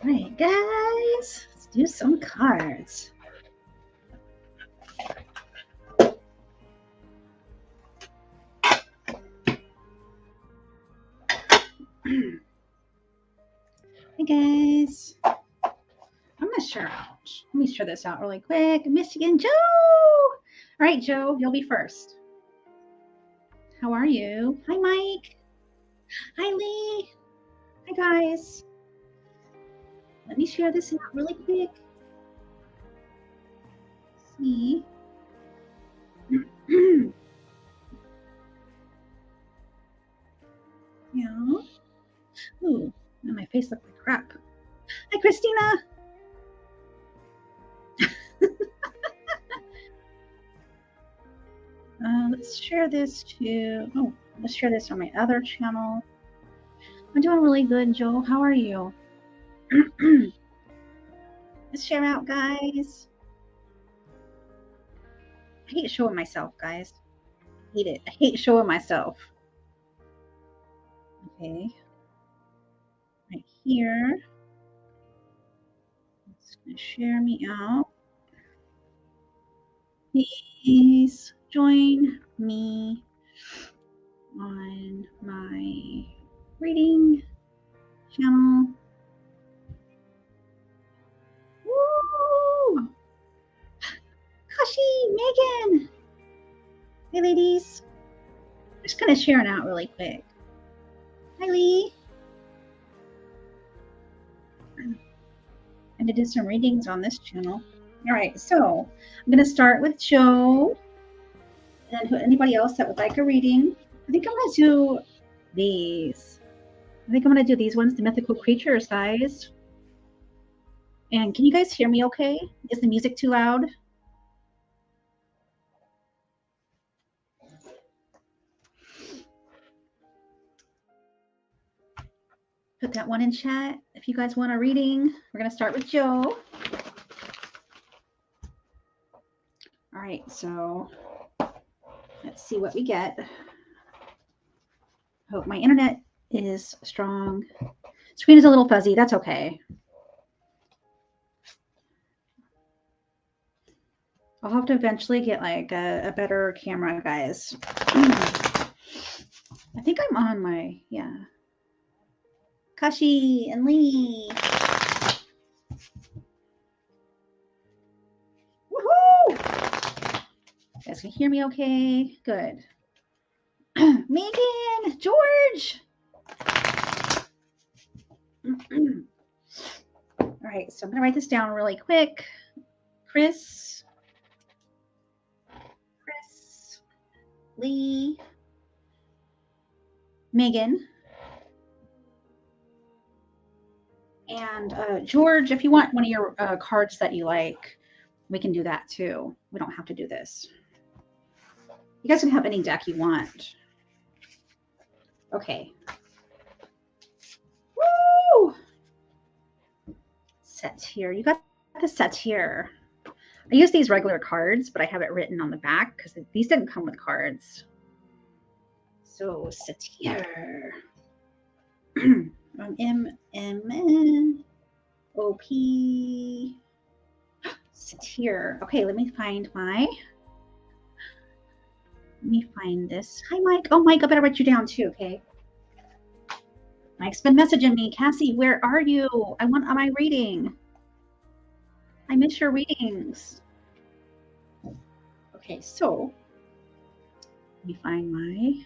All right, guys, let's do some cards. Hey, guys. I'm going to share out. Let me share this out really quick. Michigan Joe. All right, Joe, you'll be first. How are you? Hi, Mike. Hi, Lee. Hi, guys. Let me share this out really quick. See. Yeah. Ooh, now my face looks like crap. Hi, Christina. Let's share this to, let's share this on my other channel. I'm doing really good, Joe. How are you? Let's share out, guys. I hate showing myself, guys. I hate it. I hate showing myself. Okay. Right here. It's going to share me out. Please join me on my reading channel. Woo! Kashi, Megan. Hey, ladies. I'm just going to share it out really quick. Hi, Lee. I'm going to do some readings on this channel. All right, so I'm going to start with Joe. And then anybody else that would like a reading. I think I'm going to do these. I think I'm going to do these ones, the mythical creature size. And can you guys hear me okay? Is the music too loud? Put that one in chat if you guys want a reading. We're going to start with Joe. All right, so let's see what we get. Hope my internet is strong. Screen is a little fuzzy. That's okay. I'll have to eventually get like a better camera, guys. I think I'm on my, yeah. Kashi and Lee. Woohoo! You guys can hear me okay? Good. Megan, George. All right, so I'm going to write this down really quick. Chris, Lee, Megan, and George, if you want one of your cards that you like, we can do that too. We don't have to do this. You guys can have any deck you want. Okay. Woo! Sets here. You got the sets here. I use these regular cards, but I have it written on the back because these didn't come with cards. So Satir. M-M-N-O-P. Satir. Okay, let me find this. Hi, Mike. Oh, Mike, I better write you down too, okay? Mike's been messaging me. Cassie, where are you? I want my reading. I miss your readings. Okay, so let me find my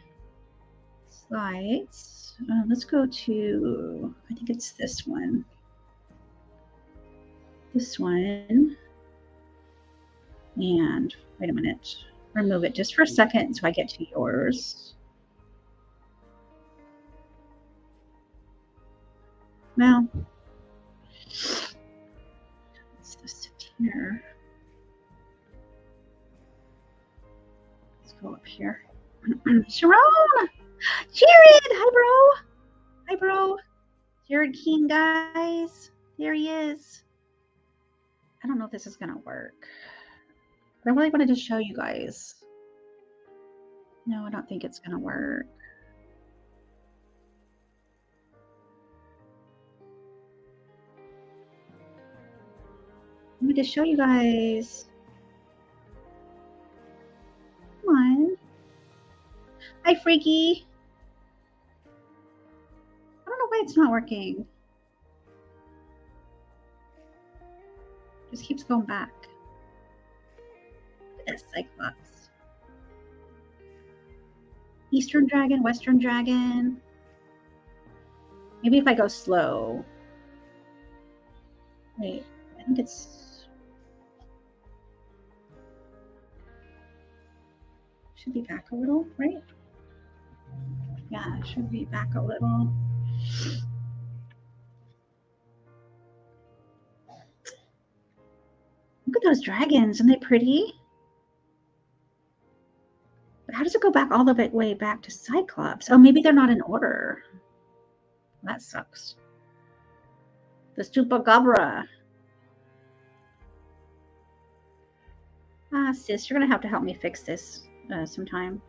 slides. Let's go to, I think it's this one. This one. And wait a minute. Remove it just for a second so I get to yours. Well, what's this here? Let's go up here. Sharon! Jared! Hi, bro! bro. Jared King, guys. There he is. I don't know if this is going to work. But I really wanted to show you guys. No, I don't think it's going to work. Let me just show you guys. Come on. Hi, Freaky. I don't know why it's not working. Just keeps going back. Look at that Cyclops. Eastern Dragon, Western Dragon. Maybe if I go slow. Wait, I think it's... Should be back a little, right? Yeah, it should be back a little. Look at those dragons. Aren't they pretty? But how does it go back all the way back to Cyclops? Oh, maybe they're not in order. That sucks. The Stupagabra. Ah, sis, you're going to have to help me fix this sometime.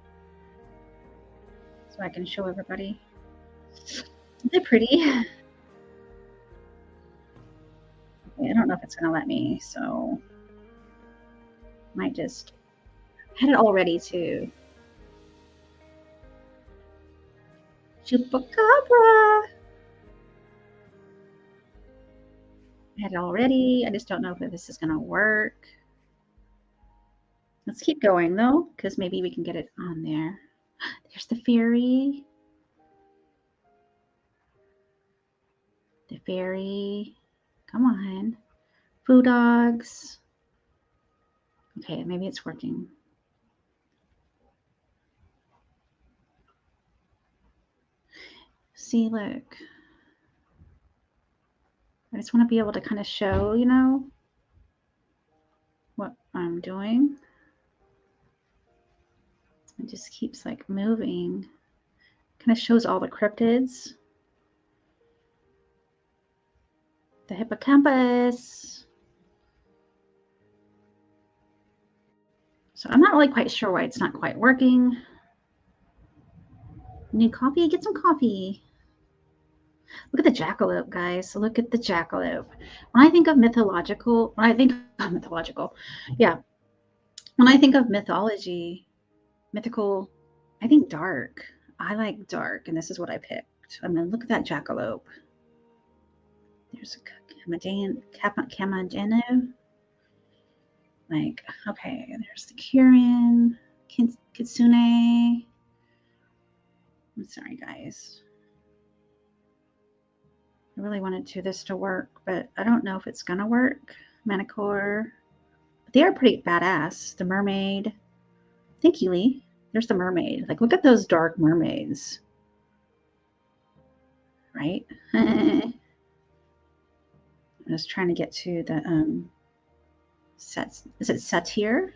So I can show everybody. They're pretty. Okay, I don't know if it's going to let me, so might just I had it all ready to. Chupacabra. I had it all ready. I just don't know if this is going to work. Let's keep going though, because maybe we can get it on there. There's the fairy. The fairy. Come on. Foo dogs. Okay, maybe it's working. See, look. I just want to be able to kind of show, you know, what I'm doing. It just keeps like moving. Kind of shows all the cryptids. The hippocampus. So I'm not really quite sure why it's not quite working. Need coffee? Get some coffee. Look at the jackalope, guys. Look at the jackalope. When I think of mythological, yeah. When I think of mythology, mythical, I think dark. I like dark, and this is what I picked. I mean, look at that jackalope. There's a Kamadano. Like, okay, there's the Kirin, Kitsune. I'm sorry, guys. I really wanted this to work, but I don't know if it's gonna work. Manicore. But they are pretty badass. The mermaid. Thank you, Lee. There's the mermaid. Like, look at those dark mermaids. Right? I'm just trying to get to the sets. Is it satyr?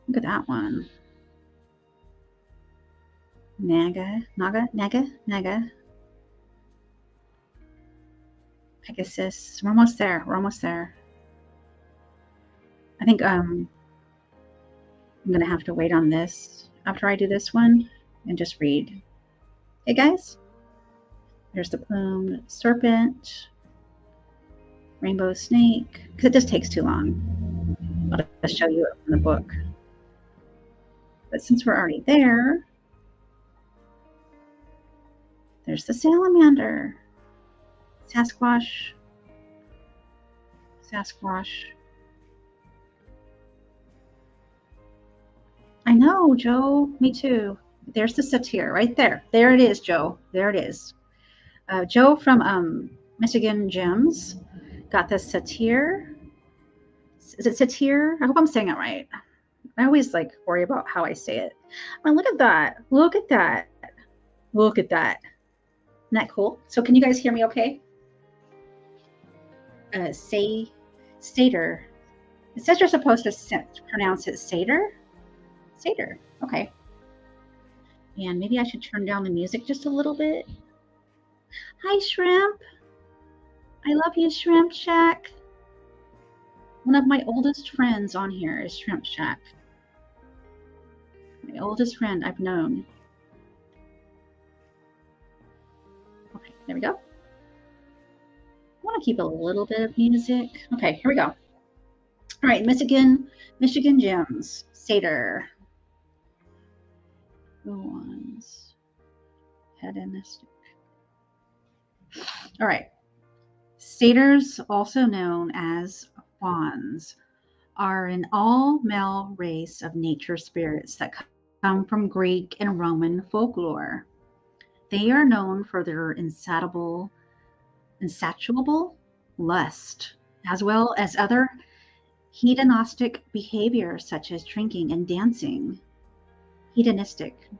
Look at that one. Naga. Pegasus. We're almost there. I think I'm gonna have to wait on this after I do this one and just read. Hey guys, there's the plumed serpent, rainbow snake, because it just takes too long. I'll just show you it from the book. But since we're already there, there's the salamander. Sasquatch. I know, Joe. Me too. There's the satyr right there. There it is, Joe. There it is. Joe from Michigan Gems got the satyr. Is it satyr? I hope I'm saying it right. I always like worry about how I say it. Oh, look at that. Look at that. Look at that. Isn't that cool? So can you guys hear me okay? Satyr. It says you're supposed to pronounce it satyr. Satyr. Okay. And maybe I should turn down the music just a little bit. Hi, Shrimp. I love you, Shrimp Shack. One of my oldest friends on here is Shrimp Shack. My oldest friend I've known. Okay, there we go. I want to keep a little bit of music. Okay, here we go. All right, Michigan Gems, Seder. Go ones. Hedonistic. All right. Satyrs, also known as fauns, are an all-male race of nature spirits that come from Greek and Roman folklore. They are known for their insatiable lust, as well as other hedonistic behaviors such as drinking and dancing. Hedonistic.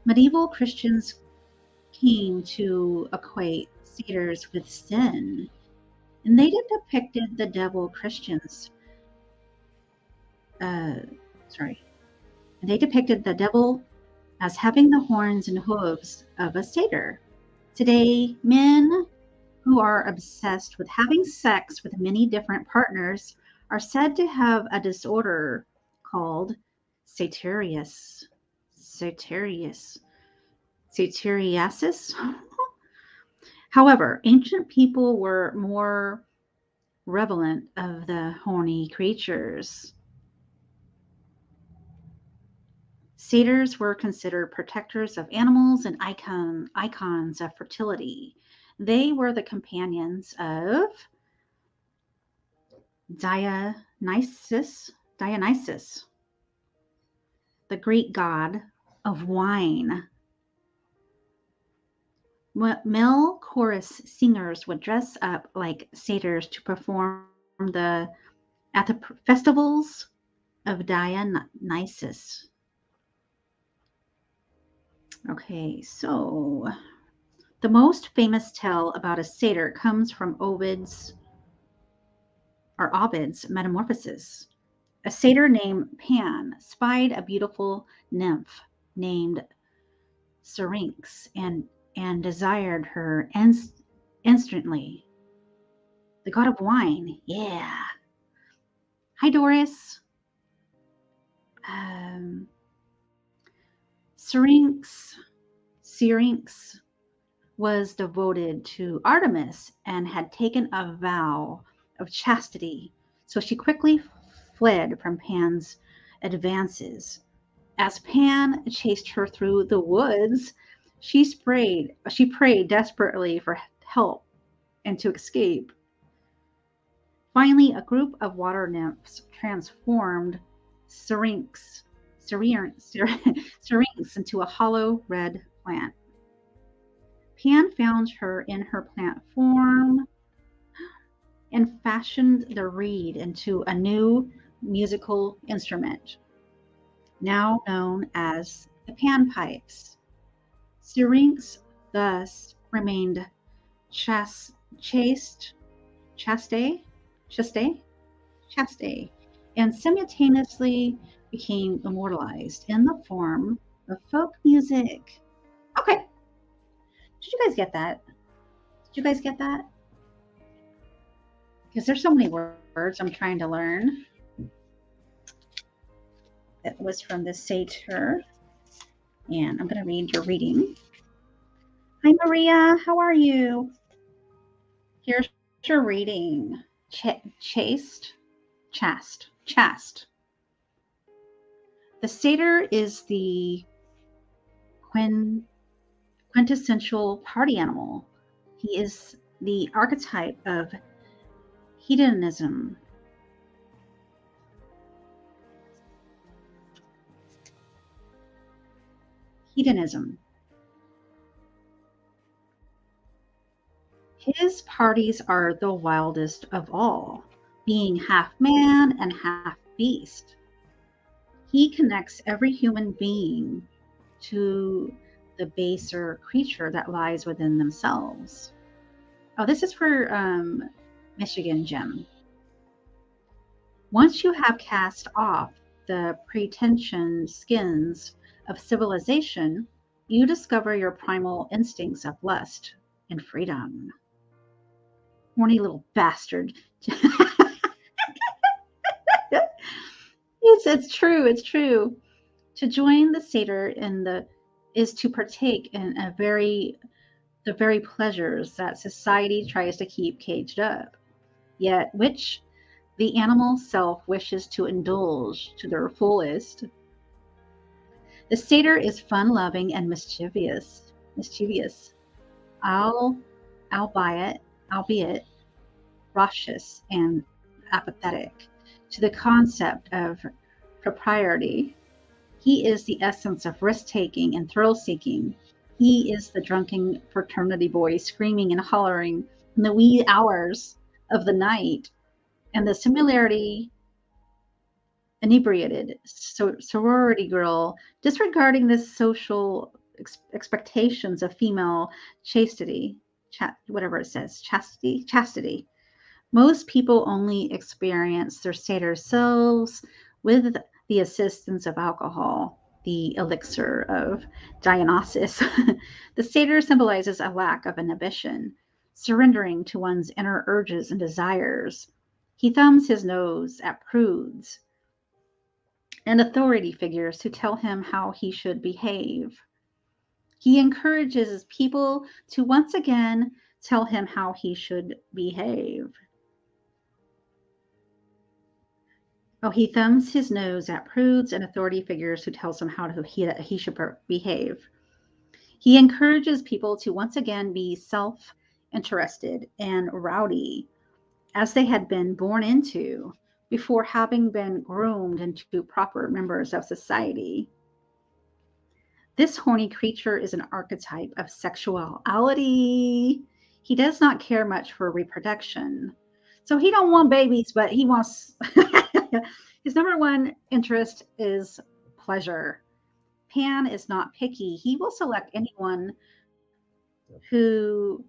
Medieval Christians came to equate satyrs with sin, and they depicted the devil Christians. They depicted the devil as having the horns and hooves of a satyr. Today, men who are obsessed with having sex with many different partners are said to have a disorder called satyriasis. However, ancient people were more relevant of the horny creatures. Satyrs were considered protectors of animals and icons of fertility. They were the companions of Dionysus, the Greek god of wine. Male chorus singers would dress up like satyrs to perform at the festivals of Dionysus. Okay, so the most famous tale about a satyr comes from Ovid's Metamorphoses. A satyr named Pan spied a beautiful nymph named Syrinx and desired her instantly. The god of wine, yeah. Hi, Doris. Syrinx was devoted to Artemis and had taken a vow of chastity, so she quickly fled from Pan's advances. As Pan chased her through the woods, she prayed desperately for help and to escape. Finally, a group of water nymphs transformed Syrinx into a hollow red plant. Pan found her in her plant form and fashioned the reed into a new musical instrument, now known as the panpipes. Syrinx thus remained chaste, and simultaneously became immortalized in the form of folk music. Okay. Did you guys get that? Because there's so many words I'm trying to learn. It was from the satyr. And I'm going to read your reading. Hi, Maria. How are you? Here's your reading. Chaste. The satyr is the quintessential party animal. He is the archetype of hedonism. His parties are the wildest of all, being half man and half beast. He connects every human being to the baser creature that lies within themselves. Oh, this is for Michigan Gem. Once you have cast off the pretension skins of civilization, you discover your primal instincts of lust and freedom. Horny little bastard. It's true. It's true. To join the Seder is to partake in the very pleasures that society tries to keep caged up, yet which the animal self wishes to indulge to their fullest. The Seder is fun-loving and mischievous. Mischievous. I'll albeit raucous and apathetic to the concept of propriety. He is the essence of risk-taking and thrill-seeking. He is the drunken fraternity boy screaming and hollering in the wee hours of the night, and the similarity inebriated sorority girl disregarding the social expectations of female chastity, whatever it says, chastity. Most people only experience their Seder selves with the assistance of alcohol, the elixir of Dionysus. The Seder symbolizes a lack of inhibition, surrendering to one's inner urges and desires. He thumbs his nose at prudes and authority figures who tell him how he should behave. He encourages people to once again tell him how he should behave. Oh, he thumbs his nose at prudes and authority figures who tells him how he should behave. He encourages people to once again be self-interested and rowdy, as they had been born into before having been groomed into proper members of society. This horny creature is an archetype of sexuality. He does not care much for reproduction. So he don't want babies, but he wants his number one interest is pleasure. Pan is not picky. He will select anyone who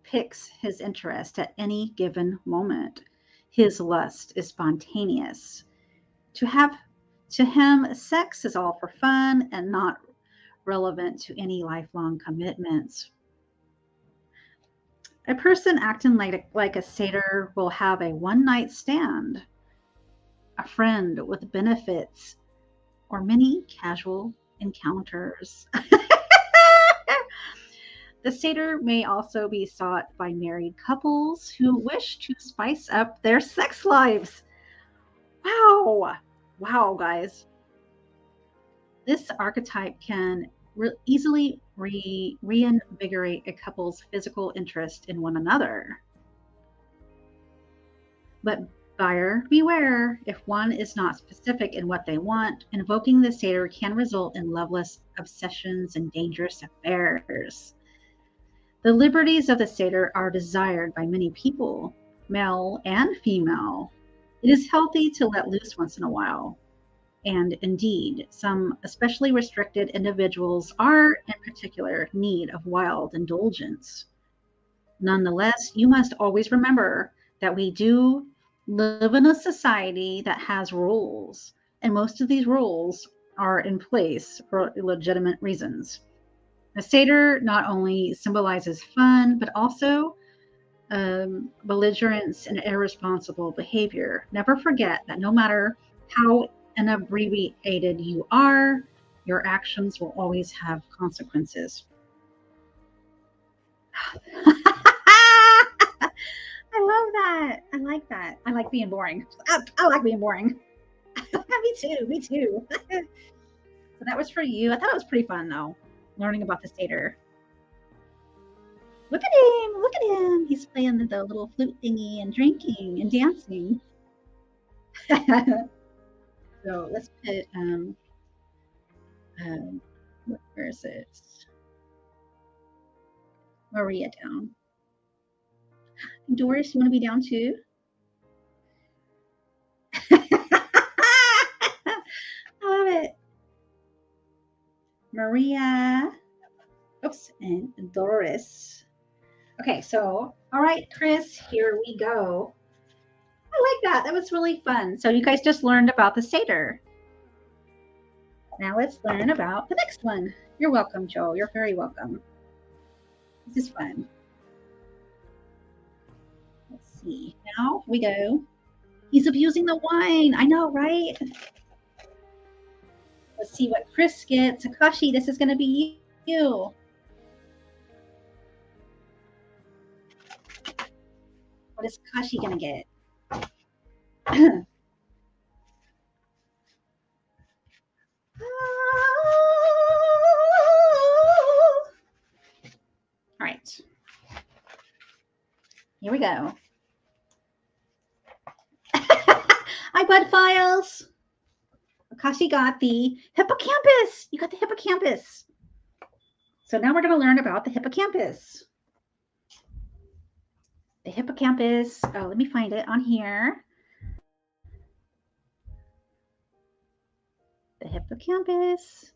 picks his interest at any given moment. His lust is spontaneous. To him, sex is all for fun and not relevant to any lifelong commitments. A person acting like a satyr will have a one-night stand, a friend with benefits, or many casual encounters. The satyr may also be sought by married couples who wish to spice up their sex lives. Wow. Wow, guys. This archetype can easily reinvigorate a couple's physical interest in one another. But buyer beware, if one is not specific in what they want, invoking the satyr can result in loveless obsessions and dangerous affairs. The liberties of the satyr are desired by many people, male and female. It is healthy to let loose once in a while. And indeed, some especially restricted individuals are in particular need of wild indulgence. Nonetheless, you must always remember that we do live in a society that has rules, and most of these rules are in place for legitimate reasons. The satyr not only symbolizes fun, but also belligerence and irresponsible behavior. Never forget that no matter how inebriated you are, your actions will always have consequences. I love that. I like that. I like being boring. I like being boring. Me too. Me too. So that was for you. I thought it was pretty fun, though, learning about the satyr. Look at him. Look at him. He's playing the little flute thingy and drinking and dancing. So let's put, where is it? Maria down. Doris, you want to be down too? I love it. Maria. Oops, and Doris. Okay, so, all right, Chris, here we go. I like that. That was really fun. So you guys just learned about the satyr. Now let's learn about the next one. You're welcome, Joe. You're very welcome. This is fun. Let's see. Now we go. He's abusing the wine. I know, right? Let's see what Chris gets. Takashi, this is going to be you. What is Takashi going to get? All right. Here we go. iBud Files. Akashi got the hippocampus. You got the hippocampus. So now we're going to learn about the hippocampus. The hippocampus. Oh, let me find it on here. The hippocampus.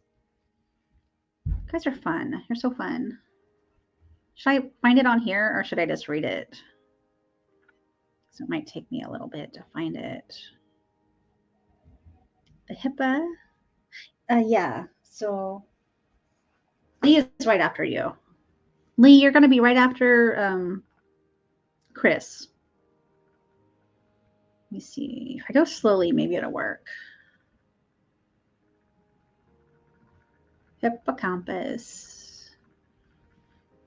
You guys are fun. You're so fun. Should I find it on here or should I just read it? So it might take me a little bit to find it. The hippa. Yeah. So Lee is right after you. Lee, you're going to be right after Chris. Let me see. If I go slowly, maybe it'll work. Hippocampus.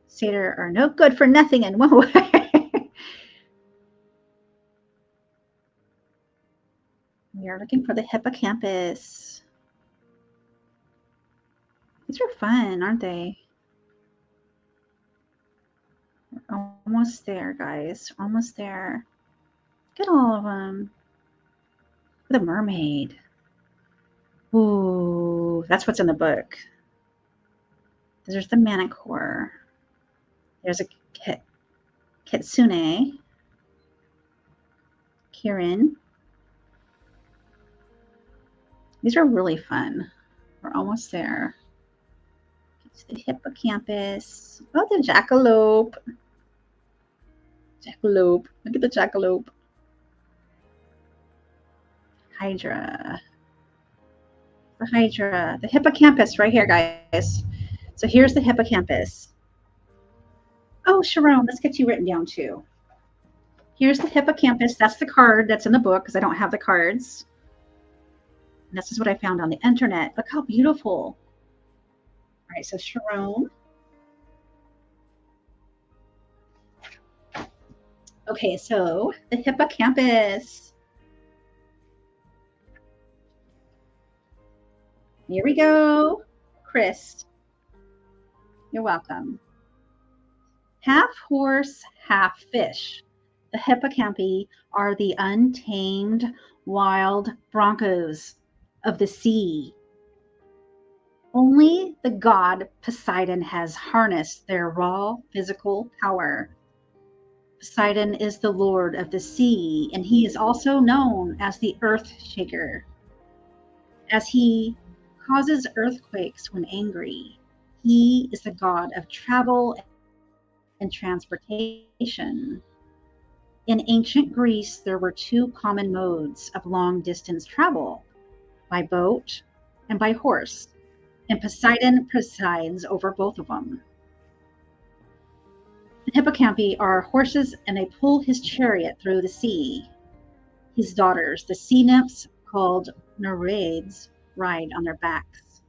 Satyr are no good for nothing and whoa. We are looking for the hippocampus. These are fun, aren't they? We're almost there, guys. Almost there. Look at all of them. The mermaid. Ooh, that's what's in the book. There's the manicore. There's a kitsune. Kirin. These are really fun. We're almost there. It's the hippocampus. Oh, the jackalope. Jackalope. Look at the jackalope. Hydra. The hydra. The hippocampus right here, guys. So here's the hippocampus. Oh, Sharon, let's get you written down too. Here's the hippocampus. That's the card that's in the book because I don't have the cards. And this is what I found on the internet. Look how beautiful. All right, so Sharon. Okay, so the hippocampus. Here we go. Chris, you're welcome. Half horse, half fish. The hippocampi are the untamed wild broncos of the sea. Only the god Poseidon has harnessed their raw physical power. Poseidon is the lord of the sea, and he is also known as the earth shaker, as he causes earthquakes when angry. He is the god of travel and transportation. In ancient Greece, there were two common modes of long-distance travel, by boat and by horse, and Poseidon presides over both of them. The hippocampi are horses, and they pull his chariot through the sea. His daughters, the sea nymphs called Nereids, ride on their backs.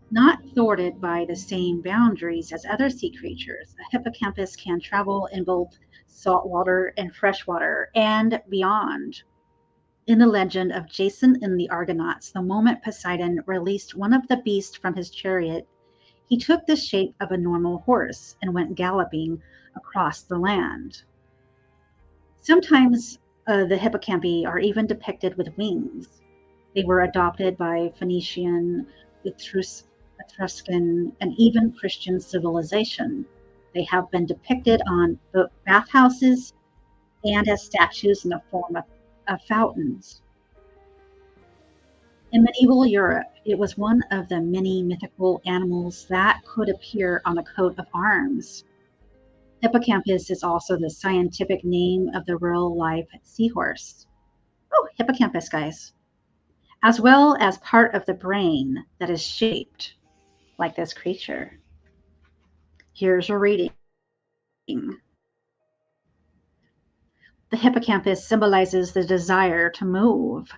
Not thwarted by the same boundaries as other sea creatures, a hippocampus can travel in both saltwater and freshwater and beyond. In the legend of Jason and the Argonauts, the moment Poseidon released one of the beasts from his chariot, he took the shape of a normal horse and went galloping across the land. Sometimes the hippocampi are even depicted with wings. They were adopted by Phoenician, Etruscan, and even Christian civilization. They have been depicted on bathhouses and as statues in the form of fountains. In medieval Europe, it was one of the many mythical animals that could appear on the coat of arms. Hippocampus is also the scientific name of the real-life seahorse. Oh, hippocampus, guys. as well as part of the brain that is shaped like this creature. Here's a reading. The hippocampus symbolizes the desire to move.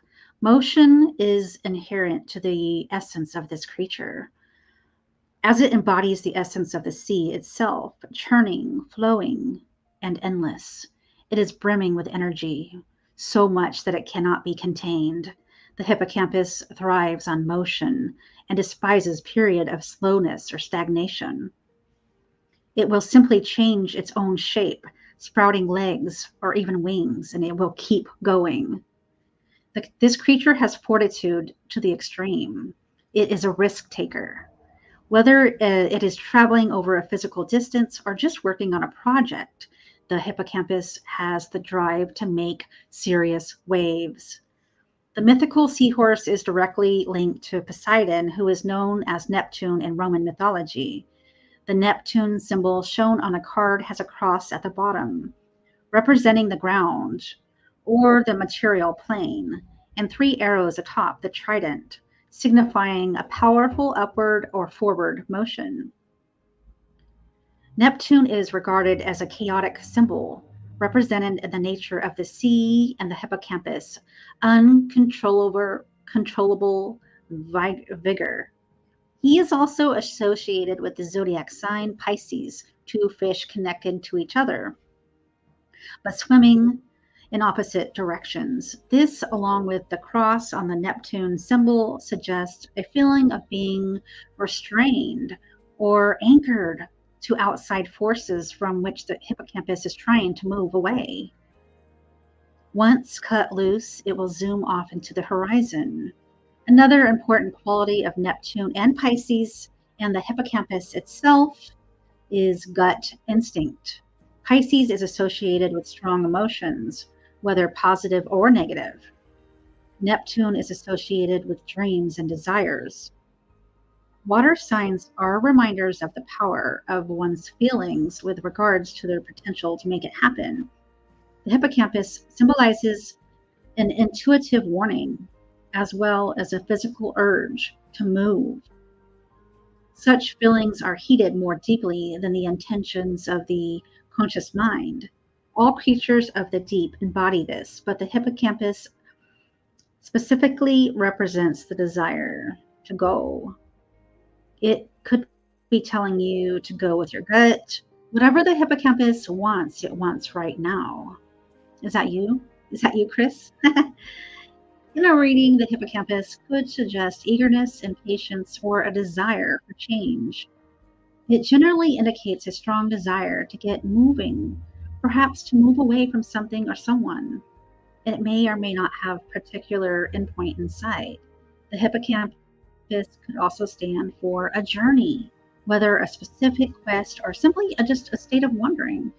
Motion is inherent to the essence of this creature, as it embodies the essence of the sea itself, churning, flowing, and endless. It is brimming with energy, so much that it cannot be contained. The hippocampus thrives on motion and despises period of slowness or stagnation. It will simply change its own shape, sprouting legs or even wings, and it will keep going. This creature has fortitude to the extreme. It is a risk taker. Whether it is traveling over a physical distance or just working on a project, the hippocampus has the drive to make serious waves. The mythical seahorse is directly linked to Poseidon, who is known as Neptune in Roman mythology. The Neptune symbol shown on a card has a cross at the bottom, representing the ground or the material plane, and 3 arrows atop the trident, signifying a powerful upward or forward motion. Neptune is regarded as a chaotic symbol, represented in the nature of the sea and the hippocampus, uncontrollable vigor. He is also associated with the zodiac sign Pisces, 2 fish connected to each other, but swimming in opposite directions. This, along with the cross on the Neptune symbol, suggests a feeling of being restrained or anchored to outside forces from which the hippocampus is trying to move away. Once cut loose, it will zoom off into the horizon. Another important quality of Neptune and Pisces and the hippocampus itself is gut instinct. Pisces is associated with strong emotions, whether positive or negative. Neptune is associated with dreams and desires. Water signs are reminders of the power of one's feelings with regards to their potential to make it happen. The hippocampus symbolizes an intuitive warning, as well as a physical urge to move. Such feelings are heated more deeply than the intentions of the conscious mind. All creatures of the deep embody this, but the hippocampus specifically represents the desire to go. It could be telling you to go with your gut. Whatever the hippocampus wants, it wants right now. Is that you? Is that you, Chris? In a reading, the hippocampus could suggest eagerness, impatience, or a desire for change. It generally indicates a strong desire to get moving, perhaps to move away from something or someone. It may or may not have a particular endpoint in sight. The hippocampus could also stand for a journey, whether a specific quest or simply just a state of wandering.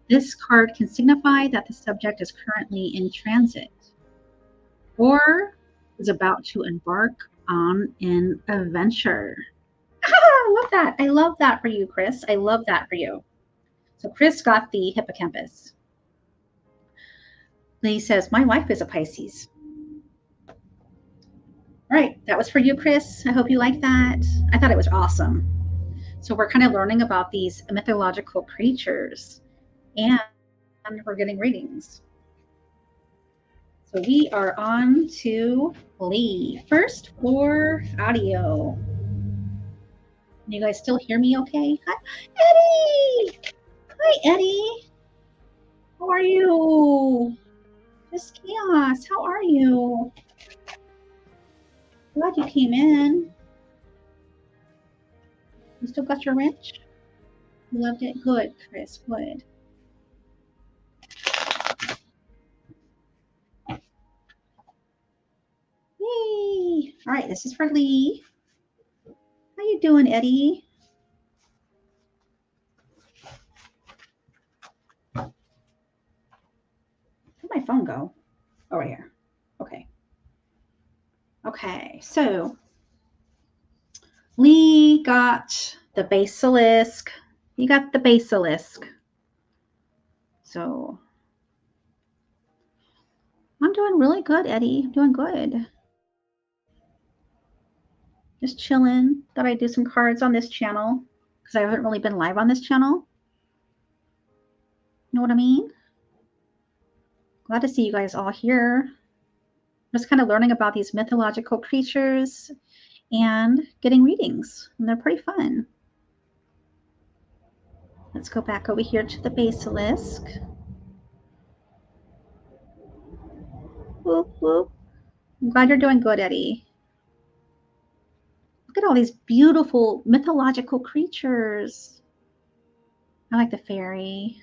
This card can signify that the subject is currently in transit or is about to embark on an adventure. I love that. I love that for you, Chris. I love that for you. So Chris got the hippocampus. Lee says, my wife is a Pisces. All right, that was for you, Chris. I hope you like that. I thought it was awesome. So we're kind of learning about these mythological creatures, and we're getting readings. So we are on to Lee. First for audio. Can you guys still hear me okay? Hi, Eddie! Hi, Eddie. How are you? Just chaos. How are you? Glad you came in. You still got your wrench? You loved it? Good, Chris. Good. Yay! All right, this is for Lee. How you doing, Eddie? Where'd my phone go? Oh, right here. Okay. Okay, so Lee got the basilisk. You got the basilisk. So I'm doing really good, Eddie. I'm doing good. Just chilling. Thought I'd do some cards on this channel because I haven't really been live on this channel. You know what I mean? Glad to see you guys all here. Just kind of learning about these mythological creatures and getting readings, and they're pretty fun. Let's go back over here to the basilisk. Whoop, whoop. I'm glad you're doing good, Eddie. Look at all these beautiful mythological creatures. I like the fairy.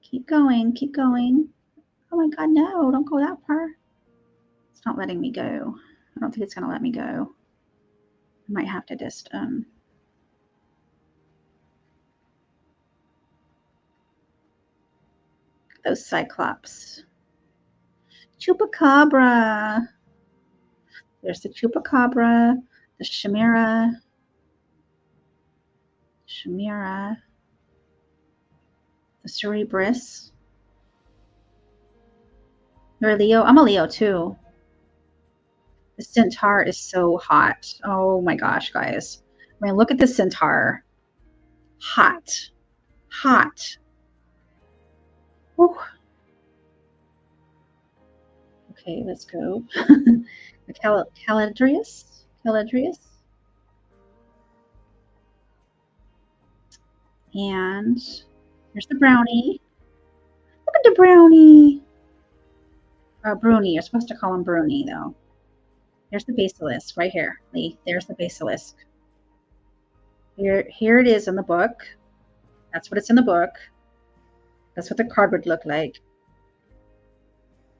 Keep going, keep going. Oh my God, no, don't go that far. It's not letting me go. I don't think it's gonna let me go. I might have to just, those cyclops. Chupacabra. There's the chupacabra, the chimera, the cerebrus. You're a Leo? I'm a Leo too. The centaur is so hot. Oh my gosh, guys. I mean, look at the centaur. Hot. Hot. Whew. Okay, let's go. The Caladrius. And here's the brownie. Look at the brownie. Bruni. You're supposed to call him Bruni, though. There's the basilisk right here, Lee. There's the basilisk. Here it is in the book. That's what it's in the book. That's what the card would look like.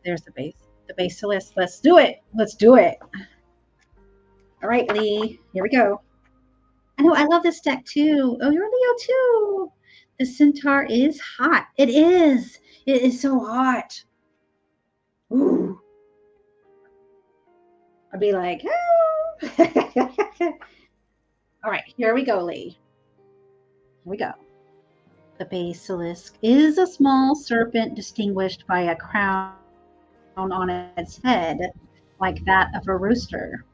There's the basilisk. Let's do it. Let's do it. All right, Lee. Here we go. I know I love this deck too. Oh, you're a Leo too. The centaur is hot. It is. It is so hot. Ooh. I'd be like, oh. All right, here we go, Lee. Here we go. The basilisk is a small serpent distinguished by a crown on its head, like that of a rooster.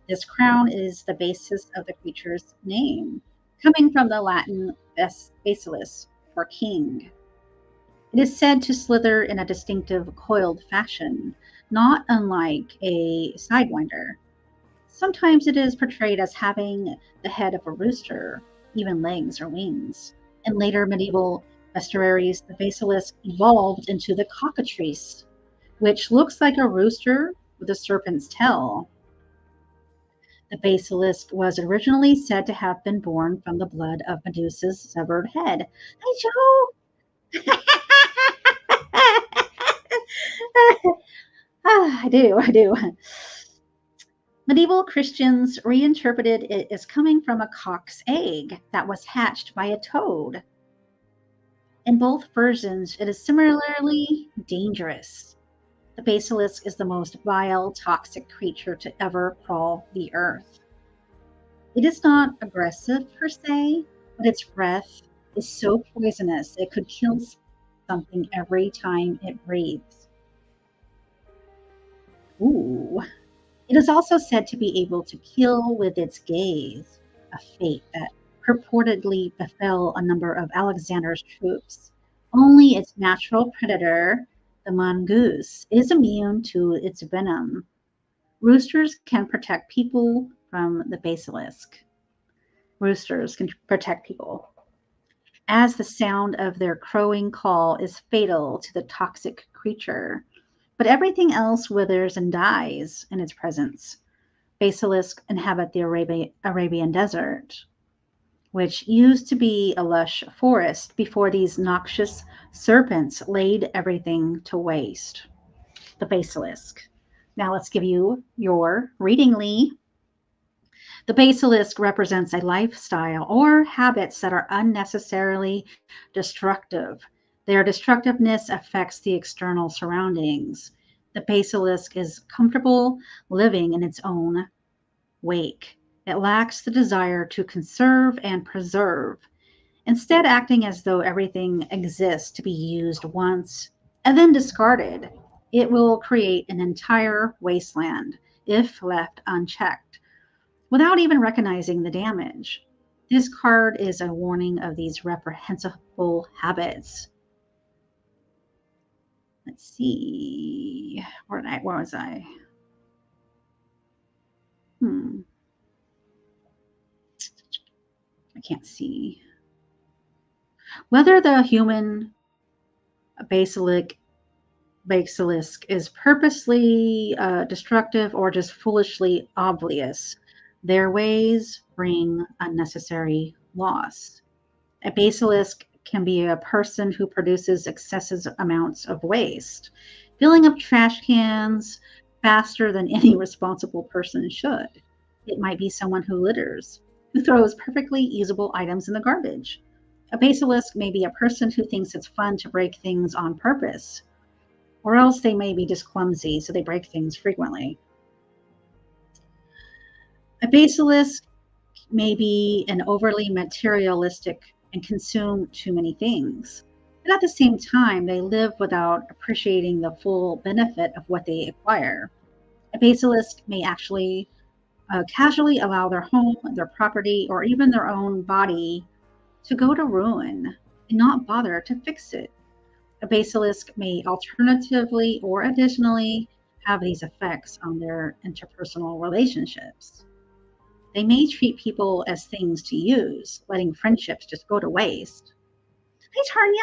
This crown is the basis of the creature's name, coming from the Latin basilis, or king. It is said to slither in a distinctive coiled fashion, not unlike a sidewinder. Sometimes it is portrayed as having the head of a rooster, even legs or wings. In later medieval bestiaries, the basilisk evolved into the cockatrice, which looks like a rooster with a serpent's tail. The basilisk was originally said to have been born from the blood of Medusa's severed head. Hey, Joe! I do. Medieval Christians reinterpreted it as coming from a cock's egg that was hatched by a toad. In both versions, it is similarly dangerous. The basilisk is the most vile, toxic creature to ever crawl the earth. It is not aggressive per se, but its breath is so poisonous it could kill something every time it breathes. Ooh. It is also said to be able to kill with its gaze, a fate that purportedly befell a number of Alexander's troops. Only its natural predator, the mongoose, is immune to its venom. Roosters can protect people from the basilisk. Roosters can protect people, as the sound of their crowing call is fatal to the toxic creature. But everything else withers and dies in its presence. Basilisks inhabit the Arabian desert, which used to be a lush forest before these noxious serpents laid everything to waste. The basilisk. Now let's give you your reading, Lee. The basilisk represents a lifestyle or habits that are unnecessarily destructive. Their destructiveness affects the external surroundings. The basilisk is comfortable living in its own wake. It lacks the desire to conserve and preserve, instead acting as though everything exists to be used once and then discarded. It will create an entire wasteland if left unchecked, without even recognizing the damage. This card is a warning of these reprehensible habits. Let's see. Where was I? I can't see. Whether the human basilisk is purposely destructive or just foolishly obvious, their ways bring unnecessary loss. A basilisk can be a person who produces excessive amounts of waste, filling up trash cans faster than any responsible person should. It might be someone who litters, who throws perfectly usable items in the garbage. A basilisk may be a person who thinks it's fun to break things on purpose, or else they may be just clumsy, so they break things frequently. A basilisk may be an overly materialistic and consume too many things. But at the same time, they live without appreciating the full benefit of what they acquire. A basilisk may actually casually allow their home, their property, or even their own body to go to ruin and not bother to fix it. A basilisk may alternatively or additionally have these effects on their interpersonal relationships. They may treat people as things to use, letting friendships just go to waste. Hey, Tanya!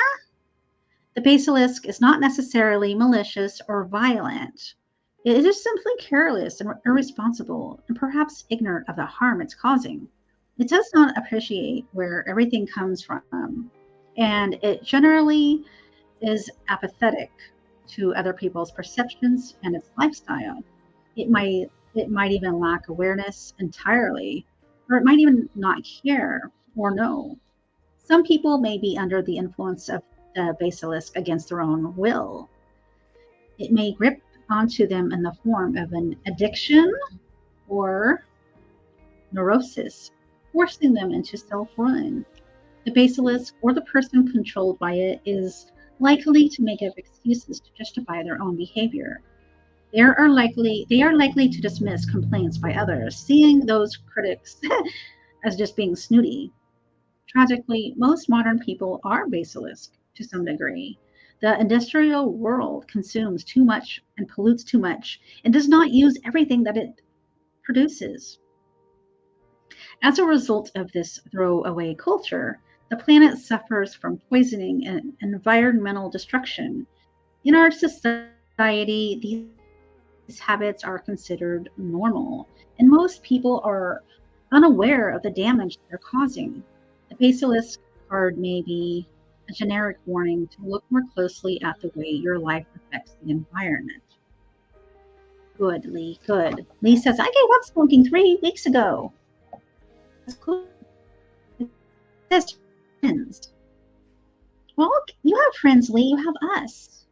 The basilisk is not necessarily malicious or violent. It is simply careless and irresponsible and perhaps ignorant of the harm it's causing. It does not appreciate where everything comes from, and it generally is apathetic to other people's perceptions and its lifestyle. It might even lack awareness entirely, or it might even not care or know. Some people may be under the influence of the basilisk against their own will. It may grip onto them in the form of an addiction or neurosis, forcing them into self-ruin. The basilisk or the person controlled by it is likely to make up excuses to justify their own behavior. They are likely to dismiss complaints by others, seeing those critics as just being snooty. Tragically, most modern people are basilisk to some degree. The industrial world consumes too much and pollutes too much and does not use everything that it produces. As a result of this throwaway culture, the planet suffers from poisoning and environmental destruction. In our society, these habits are considered normal, and most people are unaware of the damage they're causing. The basilisk card may be a generic warning to look more closely at the way your life affects the environment. Good, Lee, good. Lee says, I gave up smoking 3 weeks ago. That's cool. It says friends. Well, you have friends, Lee. You have us.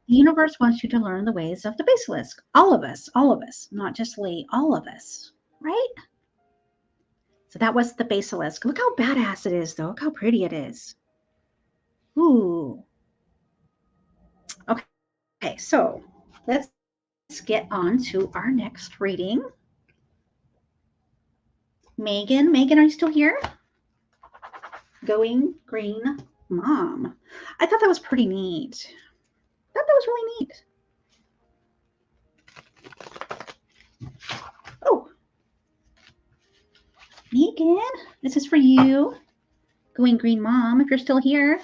The universe wants you to learn the ways of the basilisk. All of us, not just Lee, all of us, right? So that was the basilisk. Look how badass it is, though. Look how pretty it is. Ooh. Okay, so let's get on to our next reading. Megan, are you still here? Going Green Mom. I thought that was pretty neat. I thought that was really neat. Oh, Megan, this is for you. Going Green Mom, if you're still here.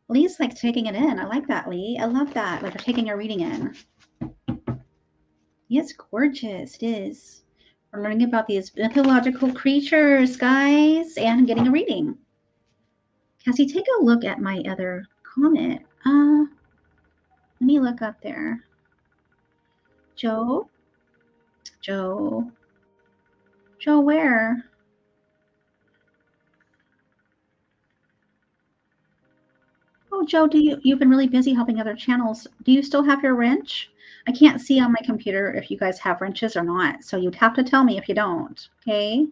Lee's like taking it in. I like that, Lee. I love that. Like you're taking your reading in. It's gorgeous. It is. We're learning about these mythological creatures, guys, and getting a reading. Cassie, take a look at my other comment. Let me look up there. Joe, where? Oh, Joe, you've been really busy helping other channels. Do you still have your wrench? I can't see on my computer if you guys have wrenches or not, so you'd have to tell me if you don't, okay?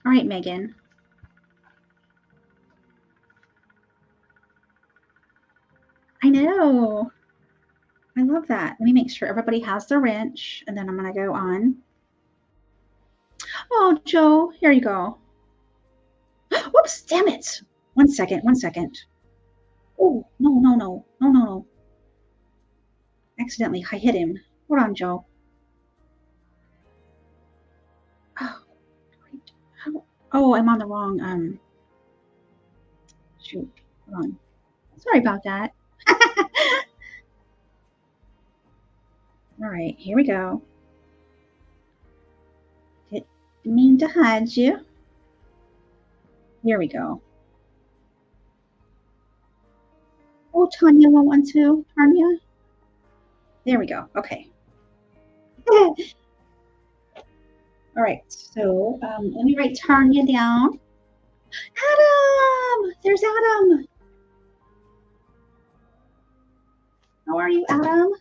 All right, Megan. I know. I love that. Let me make sure everybody has the wrench, and then I'm going to go on. Oh, Joe, here you go. Whoops, damn it. 1 second, 1 second. Oh, no, no, no, no, no, no. Accidentally, I hit him. Hold on, Joe. Oh, oh, I'm on the wrong, shoot. Hold on. Sorry about that. All right, here we go. Didn't mean to hide you. Here we go. Oh, Tanya won't want to. Tanya. There we go. Okay. All right. So let me write Tanya down. Adam! There's Adam. How are you, Adam?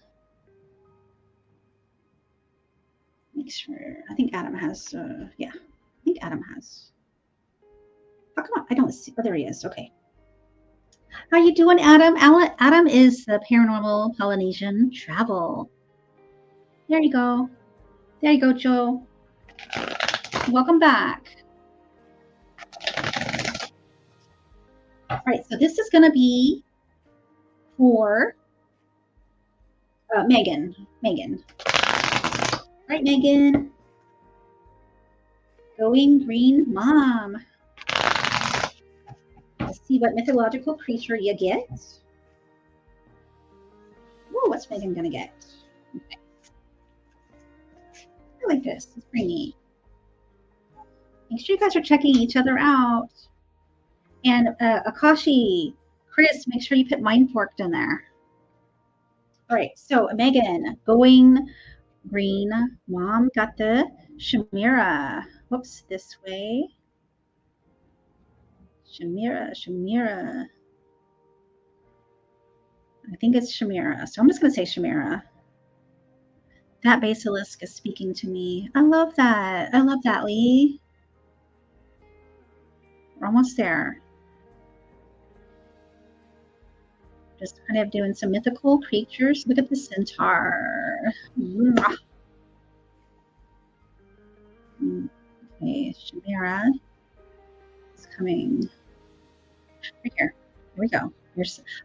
Make sure. I think Adam has, yeah. I think Adam has. Oh, come on. I don't see. Oh, there he is. Okay. How you doing, Adam? Adam is the Paranormal Polynesian Travel. There you go. There you go, Joe. Welcome back. All right, so this is going to be for Megan. Megan. All right, Megan. Going Green Mom. Let's see what mythological creature you get. Whoa, what's Megan going to get? Okay. I like this. It's pretty neat. Make sure you guys are checking each other out. And Akashi, Chris, make sure you put Mind Forked in there. All right, so Megan, Going Green Mom got the Shamira. Whoops, this way. Shamira. I think it's Shamira. So I'm just going to say Shamira. That basilisk is speaking to me. I love that. I love that, Lee. We're almost there. Just kind of doing some mythical creatures. Look at the centaur. Okay, Shamira is coming right here. Here we go.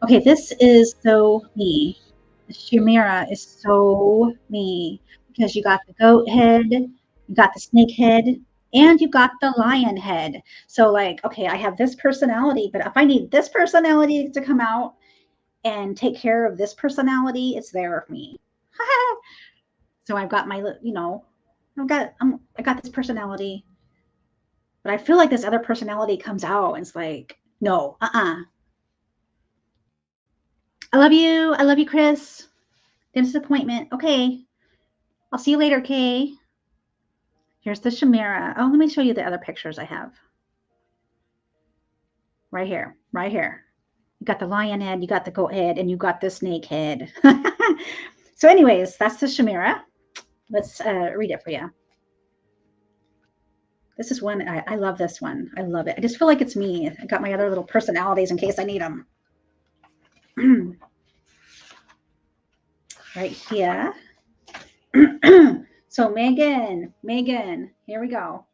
Okay, this is so me. The Shamira is so me because you got the goat head, you got the snake head, and you got the lion head. So like, okay, I have this personality, but if I need this personality to come out and take care of this personality, it's there for me. So I've got my, you know, I got this personality, but I feel like this other personality comes out and it's like, no, I love you. I love you, Chris. Disappointment. Okay. I'll see you later, Kay. Here's the Shamira. Oh, let me show you the other pictures I have. Right here. Right here. You got the lion head, you got the goat head, and you got the snake head. So anyways, that's the Shamira. Let's read it for you. This is one, I love this one. I love it. I just feel like it's me. I got my other little personalities in case I need them. Right here. So Megan, here we go.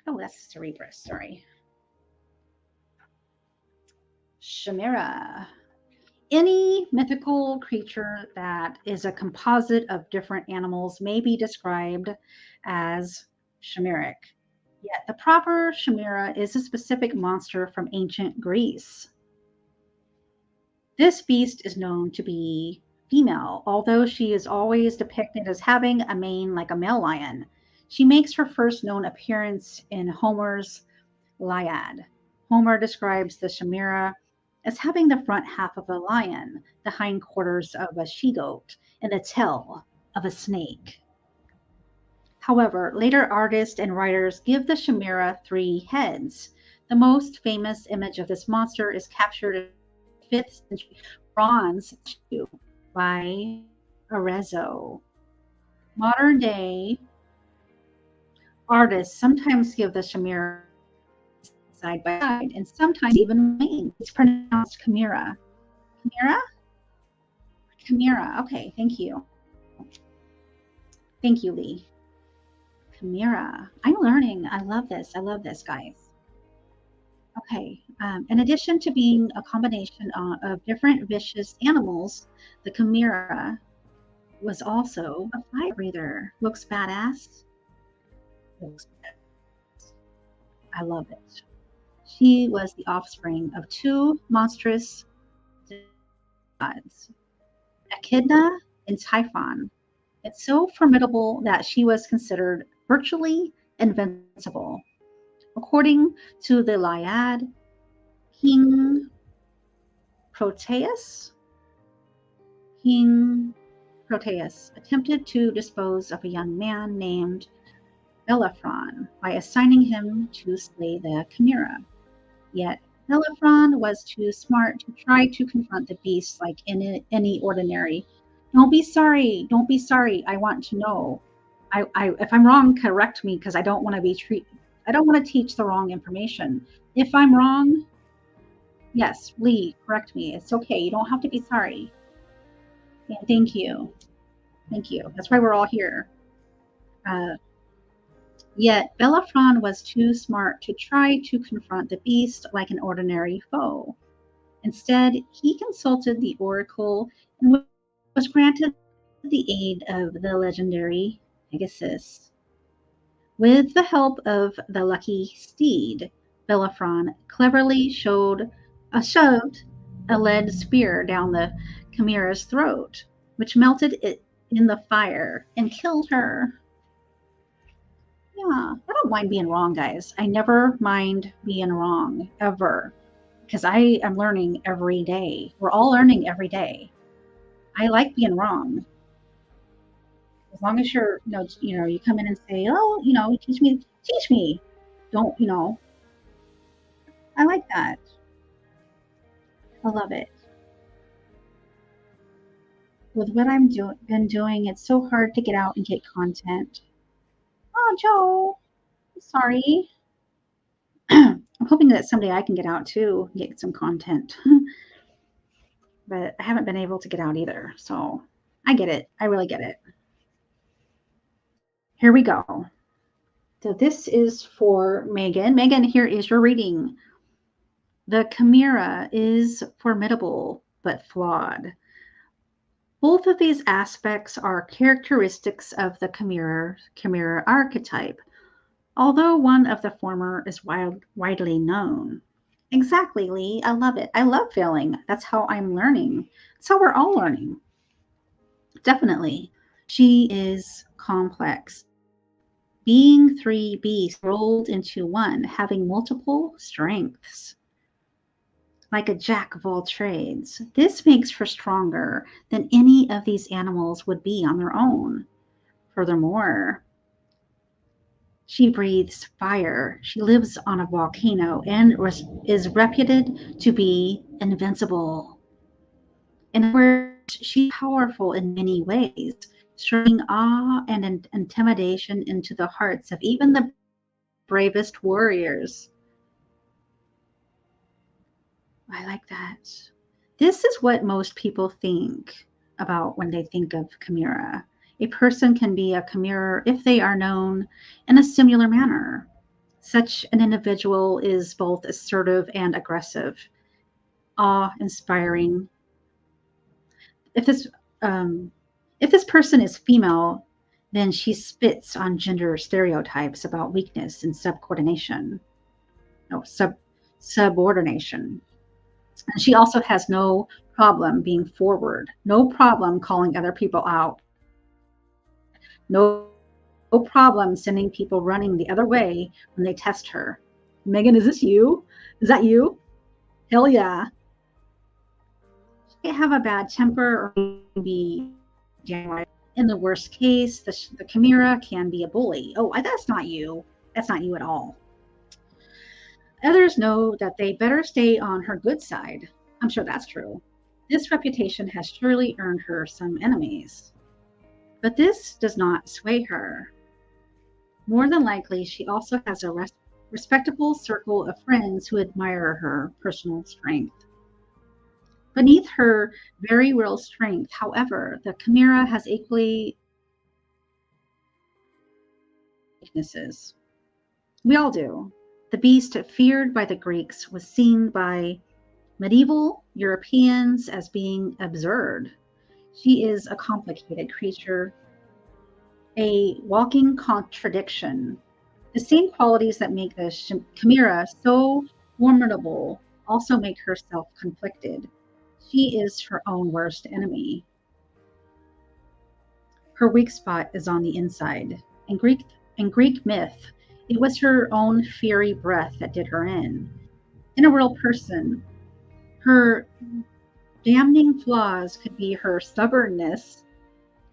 Oh, that's Cerebrus, sorry. Shamira. Any mythical creature that is a composite of different animals may be described as Shamiric. Yet the proper Shamira is a specific monster from ancient Greece. This beast is known to be female, although she is always depicted as having a mane like a male lion. She makes her first known appearance in Homer's Iliad. Homer describes the Shamira as having the front half of a lion, the hindquarters of a she-goat, and the tail of a snake. However, later artists and writers give the Shamira 3 heads. The most famous image of this monster is captured in 5th century bronze statue by Arezzo. Modern day artists sometimes give the Shamira side by side, and sometimes even wings. It's pronounced chimera. Chimera? Chimera. Okay, thank you. Thank you, Lee. Chimera. I'm learning. I love this. I love this, guys. Okay. In addition to being a combination of different vicious animals, the chimera was also a fire breather. Looks badass. Looks badass. I love it. She was the offspring of two monstrous gods, Echidna and Typhon. It's so formidable that she was considered virtually invincible. According to the Iliad, King Proteus, attempted to dispose of a young man named Bellerophon by assigning him to slay the chimera. Yet Bellerophon was too smart to try to confront the beast like any ordinary. Don't be sorry. Don't be sorry. I want to know. If I'm wrong, correct me, because I don't want to teach the wrong information. If I'm wrong, yes, Lee, correct me. It's okay. You don't have to be sorry. Yeah, thank you. Thank you. That's why we're all here. Yet Bellerophon was too smart to try to confront the beast like an ordinary foe. Instead, he consulted the oracle and was granted the aid of the legendary Pegasus. With the help of the lucky steed, Bellerophon cleverly shoved a lead spear down the chimera's throat, which melted it in the fire and killed her. Yeah, I don't mind being wrong, guys. I never mind being wrong, ever, because I am learning every day. We're all learning every day. I like being wrong. As long as you're, you come in and say, oh, teach me. Don't, I like that. I love it. With what been doing, it's so hard to get out and get content. Oh, Joe, I'm sorry. I'm hoping that someday I can get out too, get some content. But I haven't been able to get out either. So I get it. I really get it. Here we go. So this is for Megan. Megan, here is your reading. The chimera is formidable but flawed. Both of these aspects are characteristics of the chimera archetype, although one of the former is widely known. Exactly, Lee. I love it. I love failing. That's how I'm learning. That's how we're all learning. Definitely. She is complex. Being three beasts rolled into one, having multiple strengths. Like a jack of all trades. This makes her stronger than any of these animals would be on their own. Furthermore, she breathes fire. She lives on a volcano and is reputed to be invincible. In other words, she's powerful in many ways, striking awe and intimidation into the hearts of even the bravest warriors. I like that. This is what most people think about when they think of chimera. A person can be a chimera if they are known in a similar manner. Such an individual is both assertive and aggressive, awe-inspiring. If this person is female, then she spits on gender stereotypes about weakness and subordination. And she also has no problem being forward, no problem calling other people out, no problem sending people running the other way when they test her. Megan, is this you? Is that you? Hell yeah. She may have a bad temper or maybe in the worst case, the chimera can be a bully. Oh, that's not you. That's not you at all. Others know that they better stay on her good side. I'm sure that's true. This reputation has surely earned her some enemies. But this does not sway her. More than likely, she also has a respectable circle of friends who admire her personal strength. Beneath her very real strength, however, the chimera has equally weaknesses. We all do. The beast feared by the Greeks was seen by medieval Europeans as being absurd. She is a complicated creature, a walking contradiction. The same qualities that make the chimera so formidable also make her self-conflicted. She is her own worst enemy. Her weak spot is on the inside. In Greek myth, it was her own fiery breath that did her in. In a real person, her damning flaws could be her stubbornness,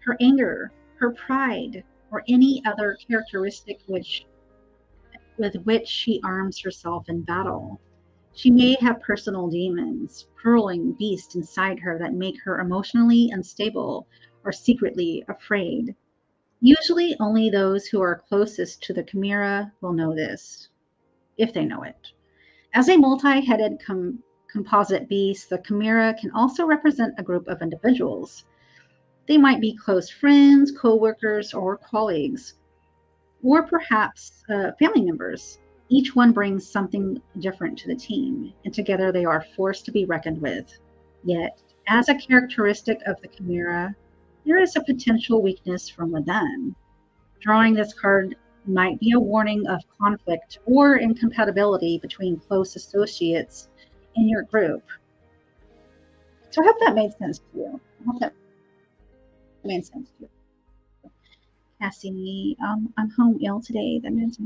her anger, her pride, or any other characteristic with which she arms herself in battle. She may have personal demons, purling beasts inside her that make her emotionally unstable or secretly afraid. Usually, only those who are closest to the chimera will know this, if they know it. As a multi-headed composite beast, the chimera can also represent a group of individuals. They might be close friends, co-workers, or colleagues, or perhaps family members. Each one brings something different to the team, and together they are forced to be reckoned with. Yet, as a characteristic of the chimera, there is a potential weakness from within. Drawing this card might be a warning of conflict or incompatibility between close associates in your group. So I hope that made sense to you. I hope that made sense to you. Cassie, I'm home ill today. That means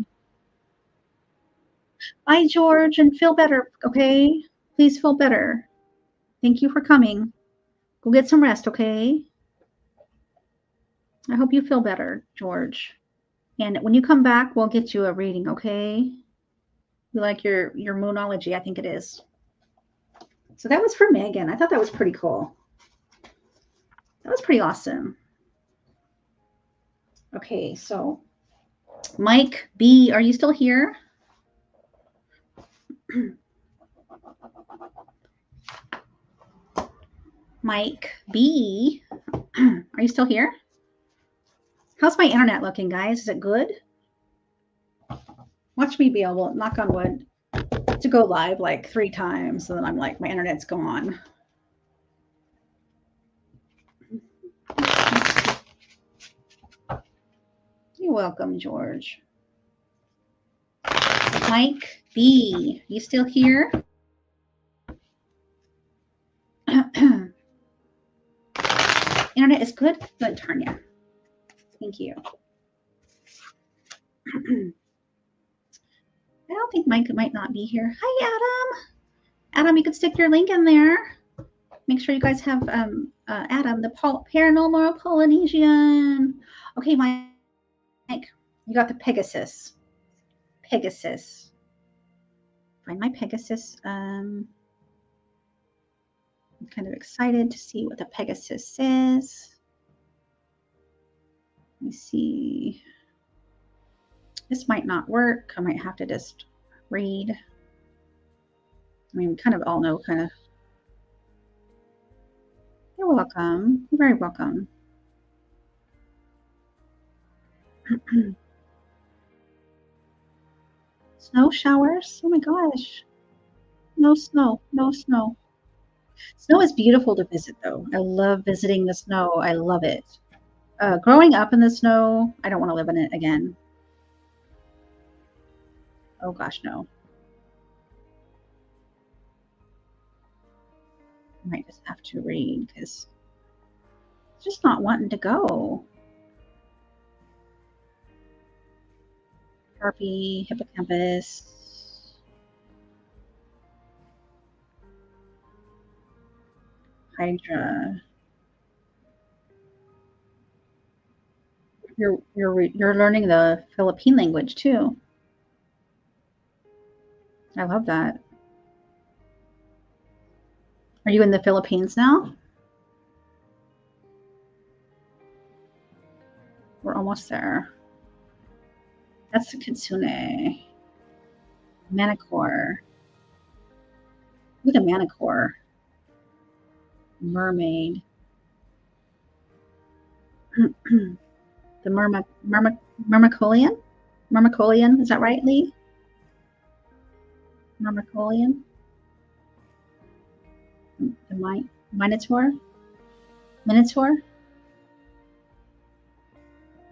bye, George, and feel better, okay? Please feel better. Thank you for coming. Go get some rest, okay? I hope you feel better, George. And when you come back, we'll get you a reading, okay? You like your moonology, I think it is. So that was for Megan. I thought that was pretty cool. That was pretty awesome. Okay, so Mike B, are you still here? Mike B, are you still here? How's my internet looking, guys? Is it good? Watch me be able, knock on wood, to go live like 3 times, and then I'm like, my internet's gone. You're welcome, George. Mike B, you still here? Internet is good? Good, Tanya. Thank you. I don't think Mike might not be here. Hi, Adam. Adam, you could stick your link in there. Make sure you guys have Adam, the paranormal Polynesian. Okay, Mike, you got the Pegasus. Pegasus. Find my Pegasus. I'm kind of excited to see what the Pegasus says. Let me see. This might not work. I might have to just read. I mean, we kind of all know kind of. You're welcome. You're very welcome. Snow showers? Oh my gosh. No snow. No snow. Snow is beautiful to visit, though. I love visiting the snow. I love it. Growing up in the snow, I don't want to live in it again. Oh gosh, no. I might just have to read because it's just not wanting to go. Harpy, hippocampus. Hydra. You're learning the Philippine language too. I love that. Are you in the Philippines now? We're almost there. That's the kitsune. Manicore. Look at Manicore. Mermaid. The Myrmecolian? Myrmecolian, is that right, Lee? Myrmecolian? The Minotaur? Minotaur?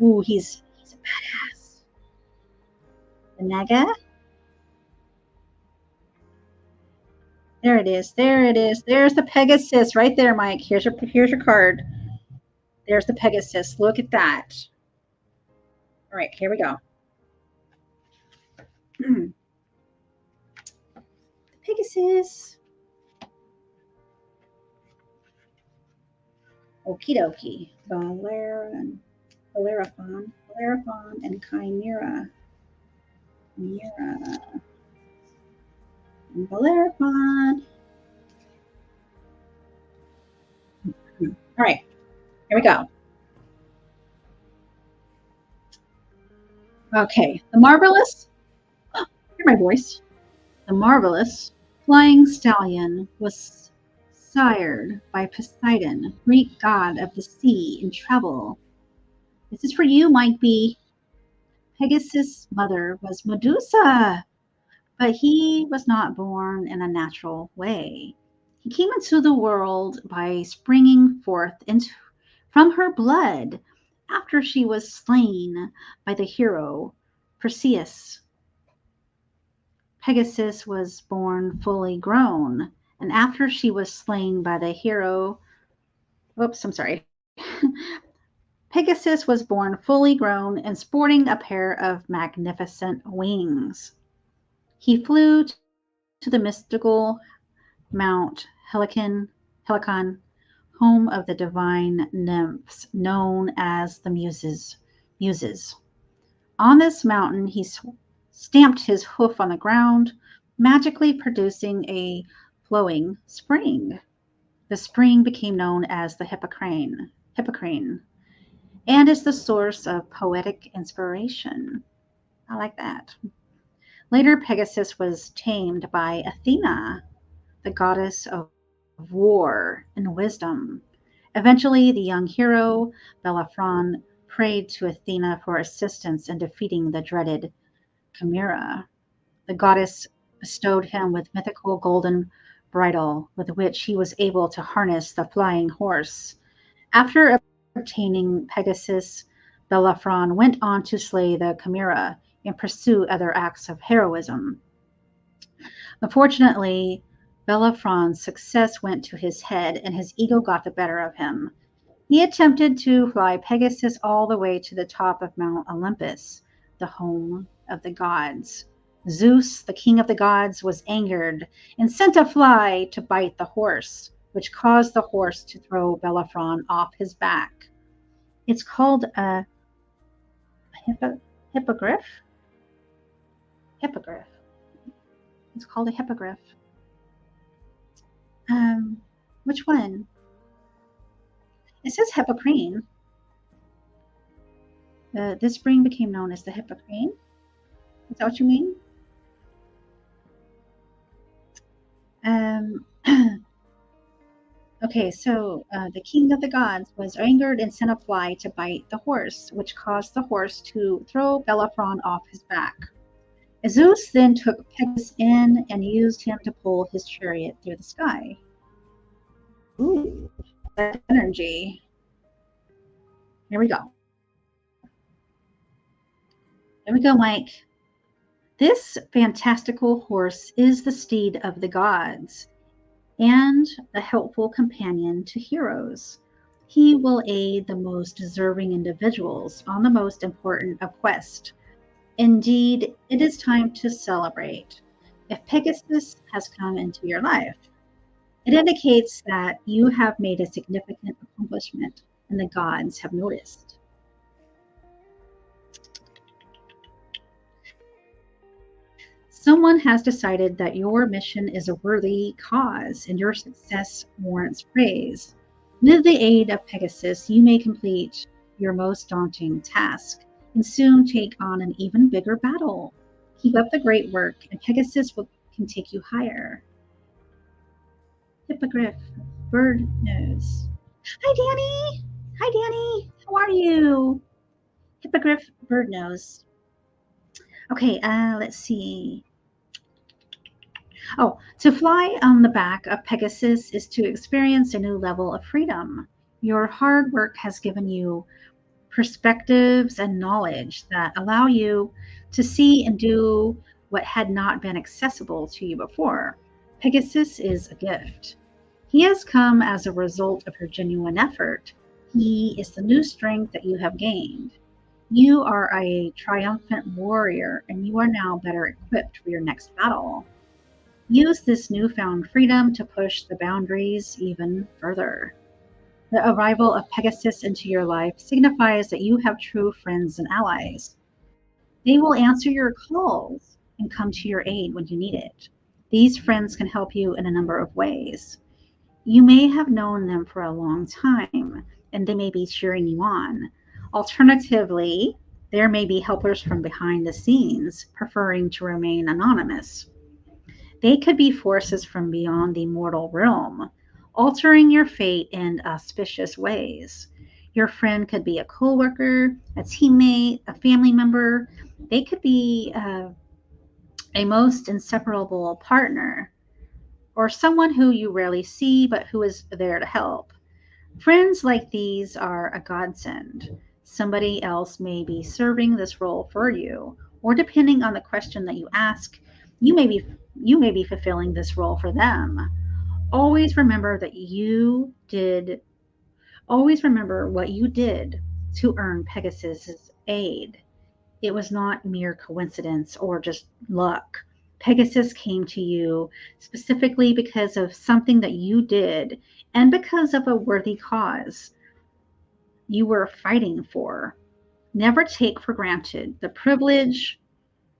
Ooh, he's a badass. The Naga? There it is. There it is. There's the Pegasus right there, Mike. Here's your card. There's the Pegasus. Look at that. All right, here we go. Pegasus. Okie dokie. Bellerophon, and Chimera. And Bellerophon. All right, here we go. Okay, the marvelous. Oh, hear my voice. The marvelous flying stallion was sired by Poseidon, Greek god of the sea and travel. This is for you, Mike B. Pegasus' mother was Medusa, but he was not born in a natural way. He came into the world by springing forth from her blood after she was slain by the hero Perseus. Pegasus was born fully grown, and after she was slain by the hero, Pegasus was born fully grown and sporting a pair of magnificent wings. He flew to the mystical Mount Helicon, home of the divine nymphs known as the Muses. On this mountain, he stamped his hoof on the ground, magically producing a flowing spring. The spring became known as the Hippocrene, and is the source of poetic inspiration. I like that. Later, Pegasus was tamed by Athena, the goddess of war and wisdom. Eventually, the young hero, Bellerophon, prayed to Athena for assistance in defeating the dreaded Chimera. The goddess bestowed him with mythical golden bridle, with which he was able to harness the flying horse. After obtaining Pegasus, Bellerophon went on to slay the Chimera and pursue other acts of heroism. Unfortunately, Bellerophon's success went to his head and his ego got the better of him. He attempted to fly Pegasus all the way to the top of Mount Olympus, the home of the gods. Zeus, the king of the gods, was angered and sent a fly to bite the horse, which caused the horse to throw Bellerophon off his back. It's called a hippogriff. Hippogriff. It's called a hippogriff. Which one? It says Hippocrene. This spring became known as the Hippocrene. Is that what you mean? Okay, so the king of the gods was angered and sent a fly to bite the horse, which caused the horse to throw Bellerophon off his back. Zeus then took Pegasus in and used him to pull his chariot through the sky. Ooh, that energy. Here we go. There we go, Mike. This fantastical horse is the steed of the gods and a helpful companion to heroes. He will aid the most deserving individuals on the most important of quests. Indeed, it is time to celebrate. If Pegasus has come into your life, it indicates that you have made a significant accomplishment and the gods have noticed. Someone has decided that your mission is a worthy cause and your success warrants praise. With the aid of Pegasus, you may complete your most daunting task and soon take on an even bigger battle. Keep up the great work, and Pegasus can take you higher. Hippogriff, bird nose. Hi, Danny. Hi, Danny. How are you? Hippogriff, bird nose. Okay, let's see. Oh, to fly on the back of Pegasus is to experience a new level of freedom. Your hard work has given you perspectives and knowledge that allow you to see and do what had not been accessible to you before. Pegasus is a gift. He has come as a result of your genuine effort. He is the new strength that you have gained. You are a triumphant warrior, and you are now better equipped for your next battle. Use this newfound freedom to push the boundaries even further. The arrival of Pegasus into your life signifies that you have true friends and allies. They will answer your calls and come to your aid when you need it. These friends can help you in a number of ways. You may have known them for a long time, and they may be cheering you on. Alternatively, there may be helpers from behind the scenes, preferring to remain anonymous. They could be forces from beyond the mortal realm, altering your fate in auspicious ways. Your friend could be a coworker, a teammate, a family member. They could be a most inseparable partner, or someone who you rarely see but who is there to help. Friends like these are a godsend. Somebody else may be serving this role for you, or depending on the question that you ask, you may be fulfilling this role for them. Always remember that you did always remember what you did to earn Pegasus's aid. It was not mere coincidence or just luck. Pegasus came to you specifically because of something that you did and because of a worthy cause you were fighting for. Never take for granted the privilege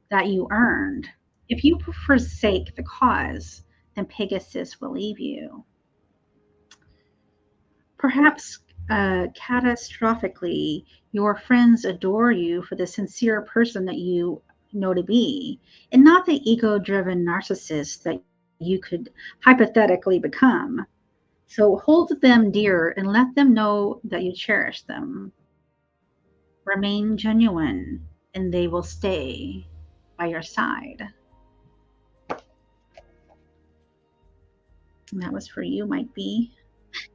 that you earned. If you forsake the cause, then Pegasus will leave you. Perhaps catastrophically, your friends adore you for the sincere person that you know to be, and not the ego driven narcissist that you could hypothetically become. So hold them dear and let them know that you cherish them. Remain genuine, and they will stay by your side. And that was for you, Mike B.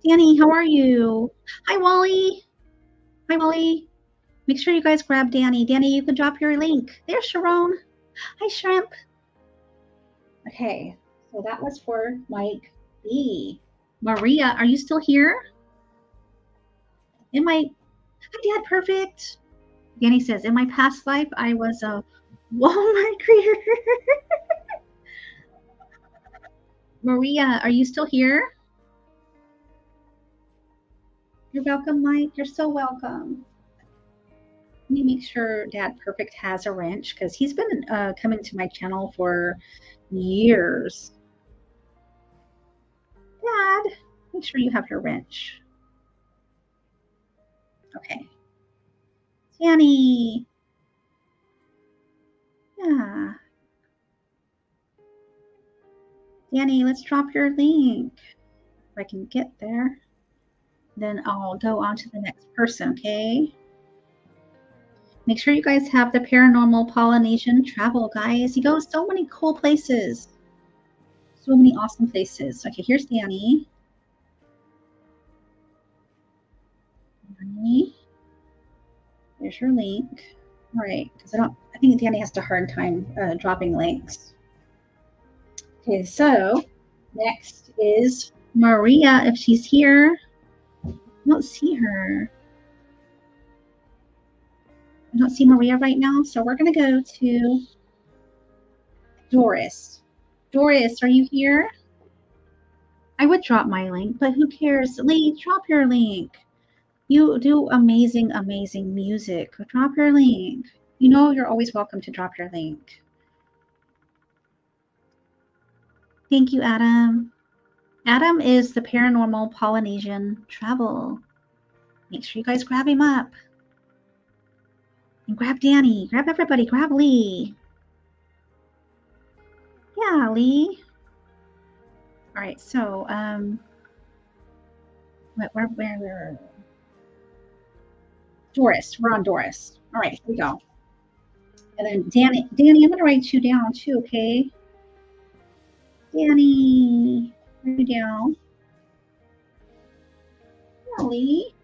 Danny, how are you? Hi, Wally. Hi, Wally. Make sure you guys grab Danny. Danny, you can drop your link. There's Sharon. Hi, Shrimp. Okay, so that was for Mike B. Maria, are you still here? Hi, Dad, perfect. Danny says, in my past life, I was a Walmart greeter. Maria, are you still here? You're welcome, Mike. You're so welcome. Let me make sure Dad Perfect has a wrench because he's been coming to my channel for years. Dad, make sure you have your wrench. Okay. Danny. Yeah. Danny, let's drop your link. If I can get there, then I'll go on to the next person, okay? Make sure you guys have the Paranormal Polynesian Travel, guys. He goes so many cool places. So many awesome places. Okay, here's Danny. Danny. There's your link. All right, because I think Danny has a hard time dropping links. Okay, so next is Maria, if she's here. I don't see her. I don't see Maria right now, so we're going to go to Doris. Doris, are you here? I would drop my link, but who cares? Lee, drop your link. You do amazing, amazing music. Drop your link. You know you're always welcome to drop your link. Thank you, Adam. Adam is the Paranormal Polynesian Travel. Make sure you guys grab him up. And grab Danny. Grab everybody. Grab Lee. Yeah, Lee. All right, so where? Doris. We're on Doris. All right, here we go. And then Danny, I'm gonna write you down too, okay? Danny, write you down. Lee.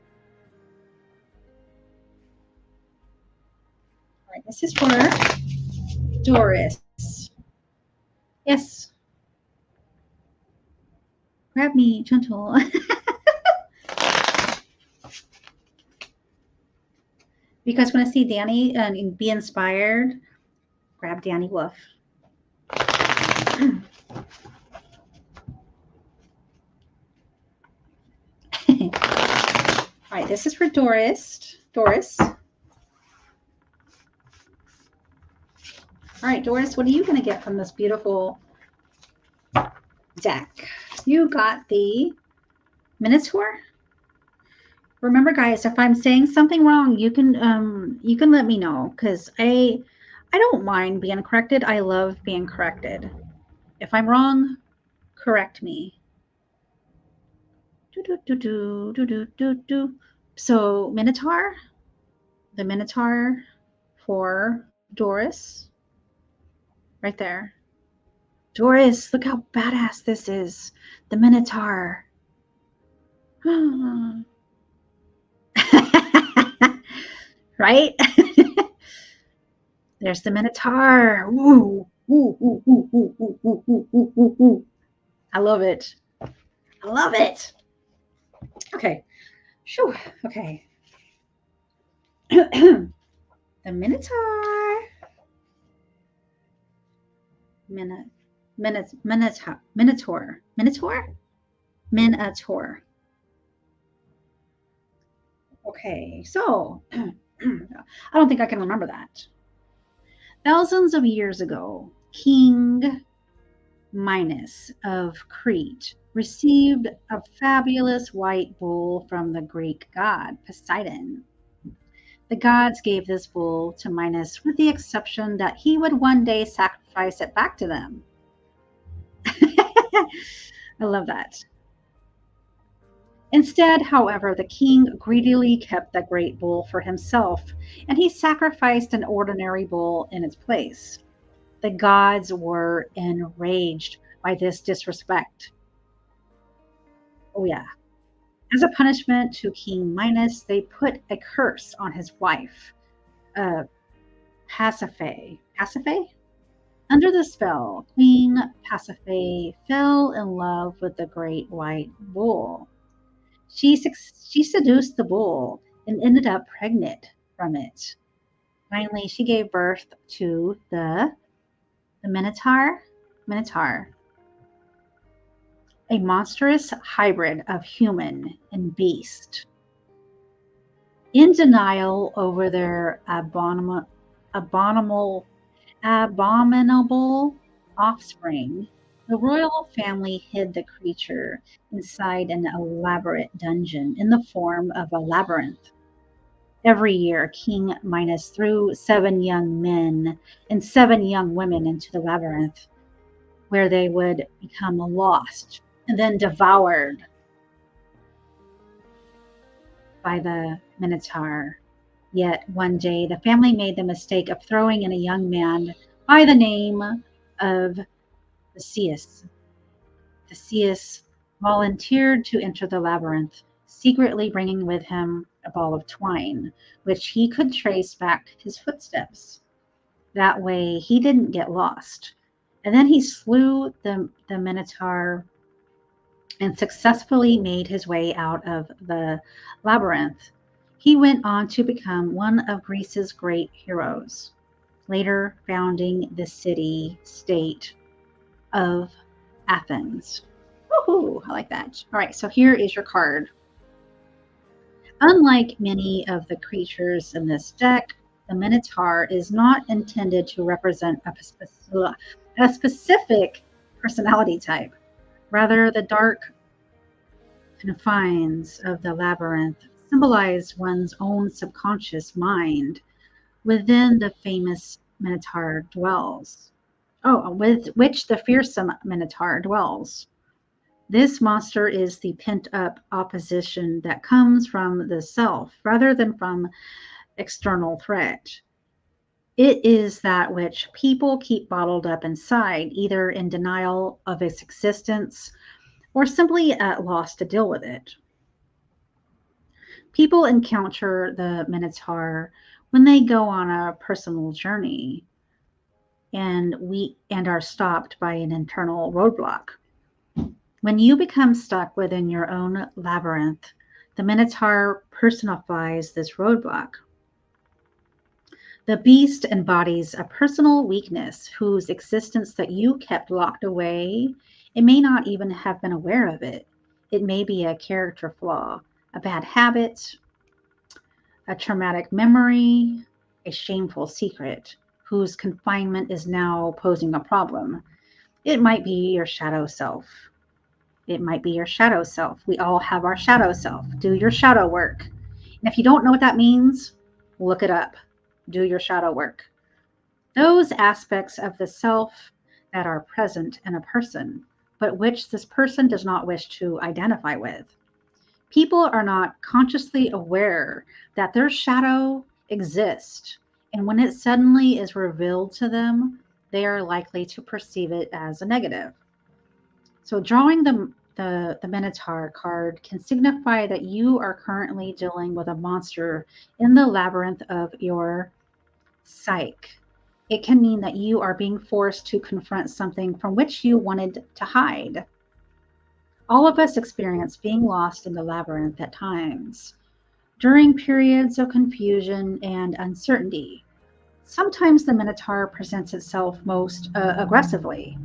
All right, this is for Doris. Yes. Grab me, gentle. You guys want to see Danny and be inspired? Grab Danny Wolf. All right, this is for Doris. Doris. All right, Doris, what are you going to get from this beautiful deck? You got the Minotaur. Remember, guys, if I'm saying something wrong, you can let me know, because I don't mind being corrected. I love being corrected. If I'm wrong, correct me. So Minotaur, the Minotaur for Doris, right there. Doris, look how badass this is. The Minotaur. Right? There's the Minotaur. Ooh, ooh, ooh, ooh, ooh, ooh, ooh, ooh, ooh, ooh. I love it. I love it. Okay. Whew. Okay. The Minotaur. Minotaur. Okay, so I don't think I can remember that. Thousands of years ago, King Minos of Crete received a fabulous white bull from the Greek god Poseidon. The gods gave this bull to Minos with the exception that he would one day sacrifice it back to them. I love that. Instead, however, the king greedily kept the great bull for himself, and he sacrificed an ordinary bull in its place. The gods were enraged by this disrespect. Oh, yeah. As a punishment to King Minos, they put a curse on his wife, Pasiphae. Pasiphae? Under the spell, Queen Pasiphae fell in love with the great white bull. She seduced the bull and ended up pregnant from it. Finally, she gave birth to the Minotaur, a monstrous hybrid of human and beast. In denial over their abominable offspring, the royal family hid the creature inside an elaborate dungeon in the form of a labyrinth. Every year, King Minos threw 7 young men and 7 young women into the labyrinth, where they would become lost and then devoured by the Minotaur. Yet one day, the family made the mistake of throwing in a young man by the name of Theseus. Theseus volunteered to enter the labyrinth, secretly bringing with him a ball of twine, which he could trace back his footsteps. That way, he didn't get lost. And then he slew the Minotaur and successfully made his way out of the labyrinth. He went on to become one of Greece's great heroes, later founding the city-state of Athens. Woohoo! I like that. All right, so here is your card. Unlike many of the creatures in this deck, the Minotaur is not intended to represent a specific personality type. Rather, the dark confines of the labyrinth symbolize one's own subconscious mind within the famous Minotaur dwells. with which the fearsome Minotaur dwells. This monster is the pent-up opposition that comes from the self rather than from external threat. It is that which people keep bottled up inside, either in denial of its existence or simply at loss to deal with it. People encounter the Minotaur when they go on a personal journey and are stopped by an internal roadblock. When you become stuck within your own labyrinth, the Minotaur personifies this roadblock. The beast embodies a personal weakness whose existence that you kept locked away. It may not even have been aware of it. It may be a character flaw, a bad habit, a traumatic memory, a shameful secret whose confinement is now posing a problem. It might be your shadow self. It might be your shadow self. We all have our shadow self. Do your shadow work. And if you don't know what that means, look it up. Do your shadow work. Those aspects of the self that are present in a person, but which this person does not wish to identify with. People are not consciously aware that their shadow exists, and when it suddenly is revealed to them, they are likely to perceive it as a negative. So drawing the Minotaur card can signify that you are currently dealing with a monster in the labyrinth of your psyche. It can mean that you are being forced to confront something from which you wanted to hide. All of us experience being lost in the labyrinth at times, during periods of confusion and uncertainty. Sometimes the Minotaur presents itself most aggressively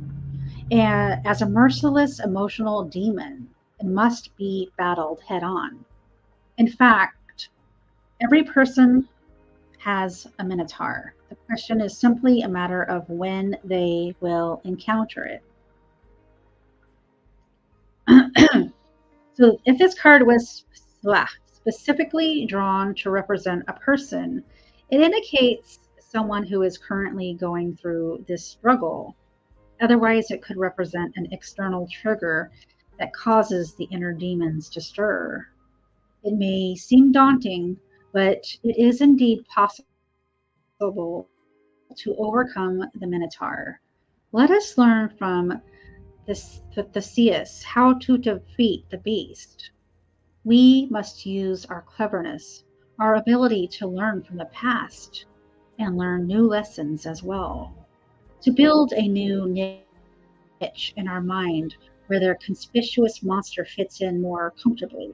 as a merciless emotional demon and must be battled head on. In fact, every person has a Minotaur. The question is simply a matter of when they will encounter it. So if this card was specifically drawn to represent a person, it indicates someone who is currently going through this struggle. Otherwise, it could represent an external trigger that causes the inner demons to stir. It may seem daunting, but it is indeed possible to overcome the Minotaur. Let us learn from the Theseus how to defeat the beast. We must use our cleverness, our ability to learn from the past, and learn new lessons as well, to build a new niche in our mind where their conspicuous monster fits in more comfortably.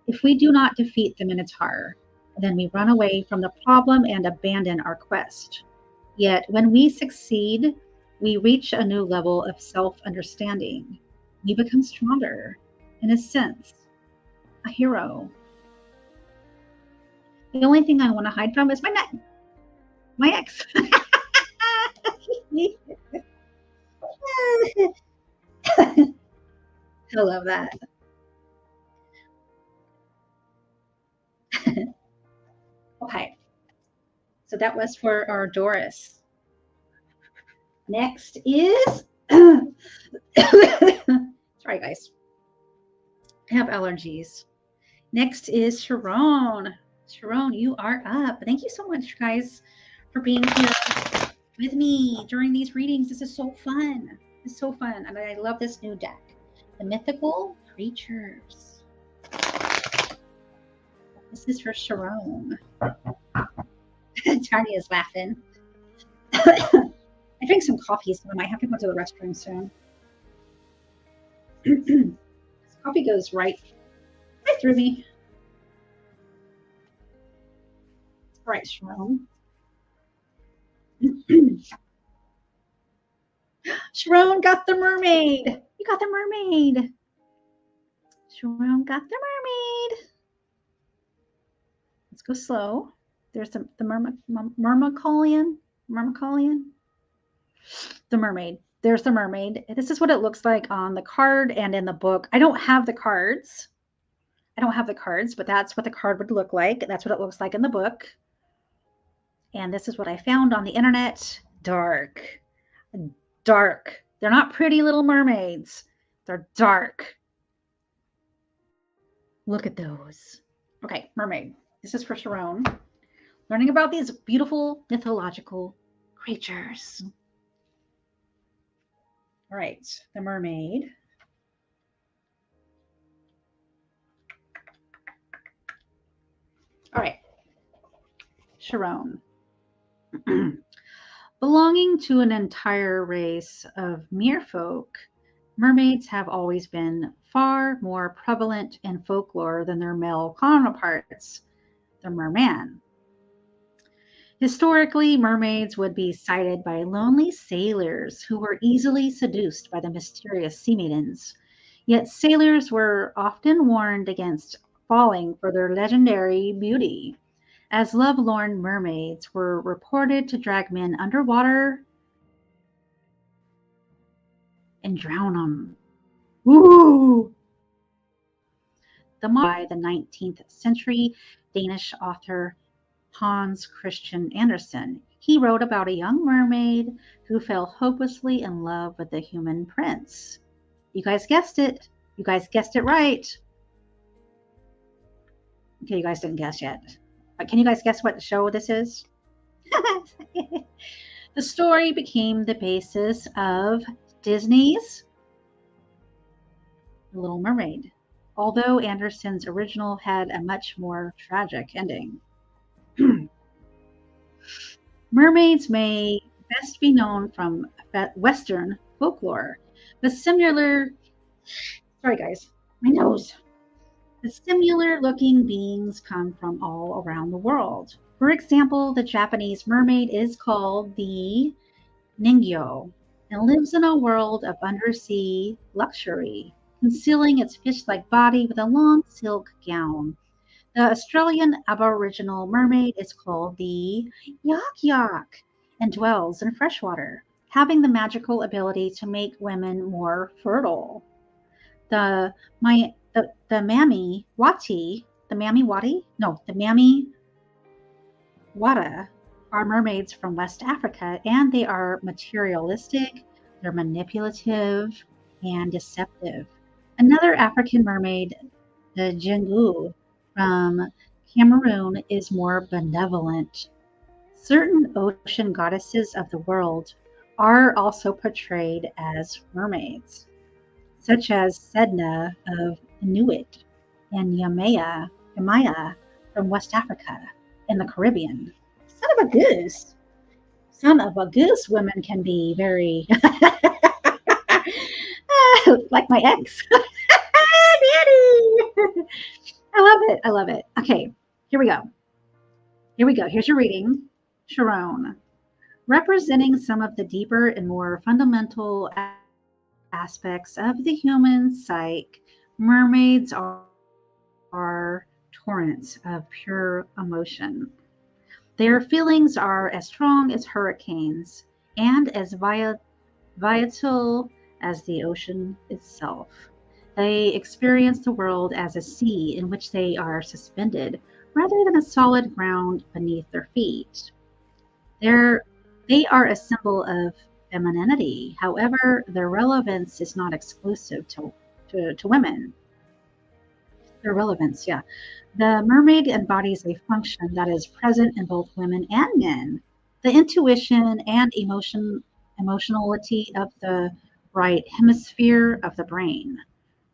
If we do not defeat the Minotaur, then we run away from the problem and abandon our quest. Yet when we succeed, we reach a new level of self-understanding. We become stronger, in a sense, a hero. The only thing I want to hide from is my ex. I love that. Okay, so that was for our Doris. Next is, sorry guys, I have allergies. Next is Sharon. Sharon, you are up. Thank you so much, guys, for being here with me during these readings. This is so fun. It's so fun, and I love this new deck, the Mythical Creatures. This is for Sharon. Tanya is laughing. I drank some coffee, so I might have to go to the restroom soon. This coffee goes right through me. All right, Sharon. Sharon got the mermaid. You got the mermaid. Sharon got the mermaid. Let's go slow. There's the Myrmicolian. The mermaid. There's the mermaid. This is what it looks like on the card and in the book. I don't have the cards. But that's what the card would look like. That's what it looks like in the book. And this is what I found on the internet. Dark. dark. They're not pretty little mermaids. They're dark. Look at those. Okay, mermaid. This is for Sharon. Learning about these beautiful mythological creatures. All right, the mermaid. All right, Sharon. Belonging to an entire race of merfolk, mermaids have always been far more prevalent in folklore than their male counterparts, the merman. Historically, mermaids would be sighted by lonely sailors who were easily seduced by the mysterious sea maidens. Yet sailors were often warned against falling for their legendary beauty, as love-lorn mermaids were reported to drag men underwater and drown them. Ooh! By the 19th century Danish author Hans Christian Andersen. He wrote about a young mermaid who fell hopelessly in love with a human prince. You guys guessed it. You guys guessed it right. Okay, you guys didn't guess yet. Can you guys guess what show this is? The story became the basis of Disney's The Little Mermaid, although Andersen's original had a much more tragic ending. Mermaids may best be known from Western folklore, but similar, sorry guys, my nose. The similar looking beings come from all around the world. For example, the Japanese mermaid is called the Ningyo and lives in a world of undersea luxury, concealing its fish-like body with a long silk gown. The Australian Aboriginal mermaid is called the Yak Yak and dwells in freshwater, having the magical ability to make women more fertile. The Mami Wati, the Mami Wati? No, the Mami Wata are mermaids from West Africa, and they are materialistic, they're manipulative, and deceptive. Another African mermaid, the Jingu from Cameroon, is more benevolent. Certain ocean goddesses of the world are also portrayed as mermaids, such as Sedna of Inuit and Yamaya from West Africa in the Caribbean. Son of a goose. Son of a goose women can be very like my ex. Daddy! I love it. I love it. Okay, here we go. Here we go. Here's your reading. Sharon. Representing some of the deeper and more fundamental aspects of the human psyche, mermaids are torrents of pure emotion. Their feelings are as strong as hurricanes and as vital as the ocean itself. They experience the world as a sea in which they are suspended rather than a solid ground beneath their feet. They are a symbol of femininity. However, their relevance is not exclusive to women. Their relevance, yeah. The mermaid embodies a function that is present in both women and men. The intuition and emotionality of the right hemisphere of the brain.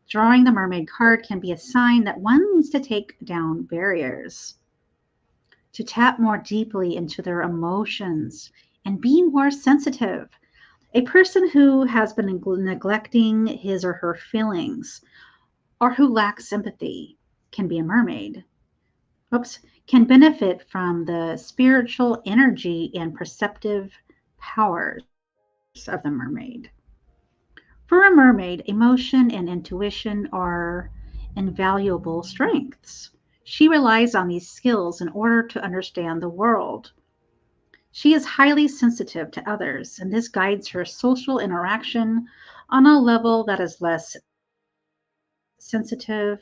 Drawing the mermaid card can be a sign that one needs to take down barriers, to tap more deeply into their emotions and be more sensitive. A person who has been neglecting his or her feelings or who lacks empathy can be a mermaid. Can benefit from the spiritual energy and perceptive powers of the mermaid. For a mermaid, emotion and intuition are invaluable strengths. She relies on these skills in order to understand the world. She is highly sensitive to others, and this guides her social interaction on a level that is less sensitive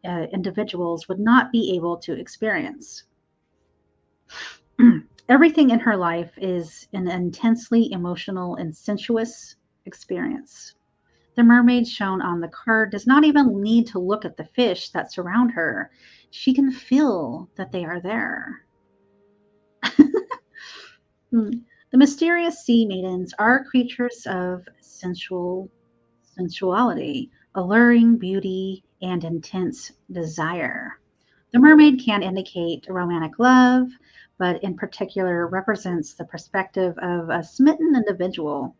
individuals would not be able to experience. Everything in her life is an intensely emotional and sensuous experience. The mermaid shown on the card does not even need to look at the fish that surround her. She can feel that they are there. Hmm. The mysterious sea maidens are creatures of sensuality, alluring beauty, and intense desire. The mermaid can indicate romantic love, but in particular represents the perspective of a smitten individual.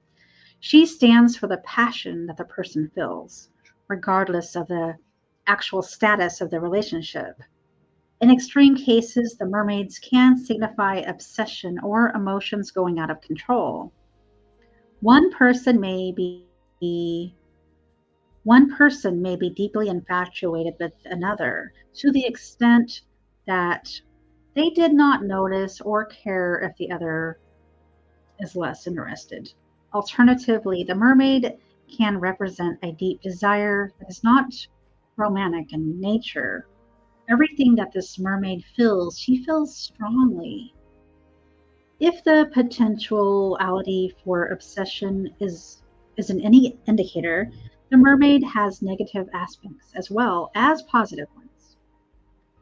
She stands for the passion that the person feels, regardless of the actual status of the relationship. In extreme cases, the mermaids can signify obsession or emotions going out of control. One person may be One person may be deeply infatuated with another to the extent that they did not notice or care if the other is less interested. Alternatively, the mermaid can represent a deep desire that is not romantic in nature. Everything that this mermaid feels, she feels strongly. If the potentiality for obsession is an any indicator, the mermaid has negative aspects as well as positive ones.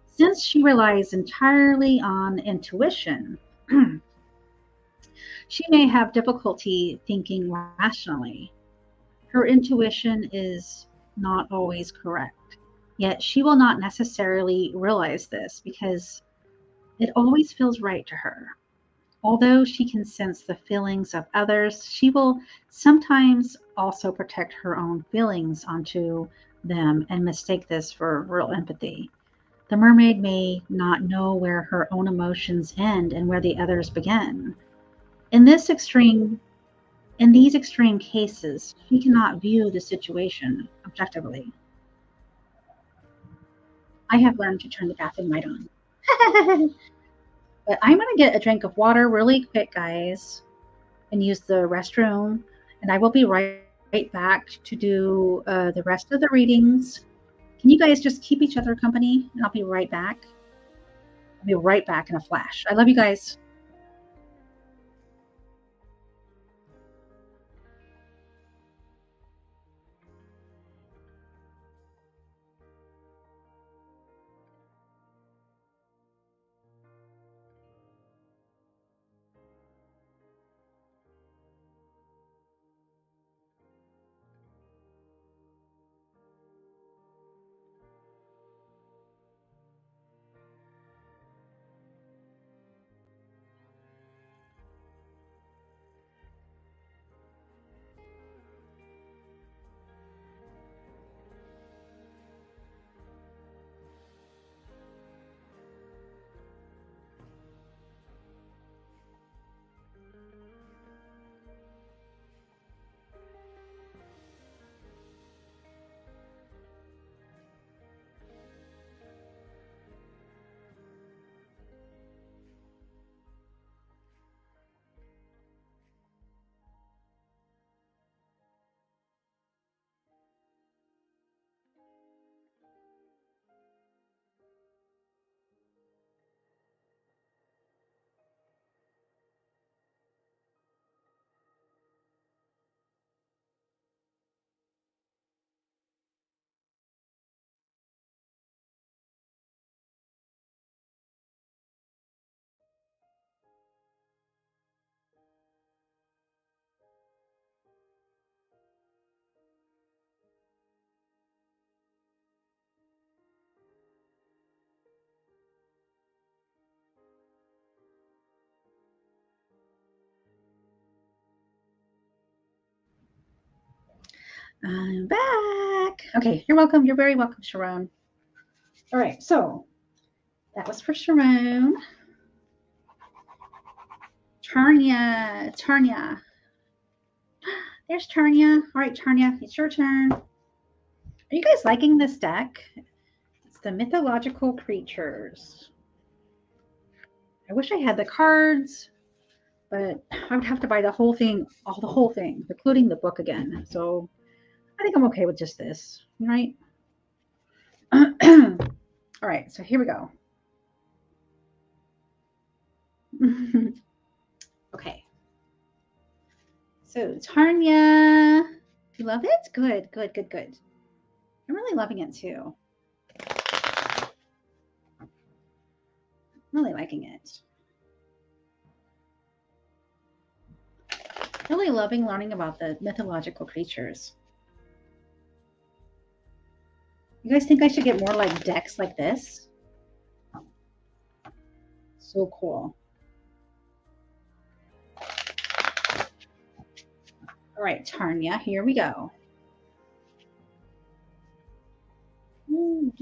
Since she relies entirely on intuition, she may have difficulty thinking rationally. Her intuition is not always correct, yet she will not necessarily realize this because it always feels right to her. Although she can sense the feelings of others, she will sometimes also protect her own feelings onto them and mistake this for real empathy. The mermaid may not know where her own emotions end and where the others begin. In this extreme in these extreme cases, she cannot view the situation objectively. I have learned to turn the bathroom light on. But I'm going to get a drink of water really quick, guys, and use the restroom. And I will be right back to do the rest of the readings. Can you guys just keep each other company? And I'll be right back. I'll be right back in a flash. I love you guys. I'm back. Okay, you're welcome. You're very welcome, Sharon. All right, so that was for Sharon. Tarnia. There's Tarnia. All right, Tarnia, it's your turn. Are you guys liking this deck? It's the mythological creatures. I wish I had the cards, but I would have to buy the whole thing, the whole thing, including the book again. So I think I'm okay with just this, right? All right, so here we go. So Tarnia, you love it? Good, good, good, good. I'm really loving it too. I'm really liking it. Really loving learning about the mythological creatures. You guys think I should get more like decks like this? So cool. All right, Tarnia, here we go. All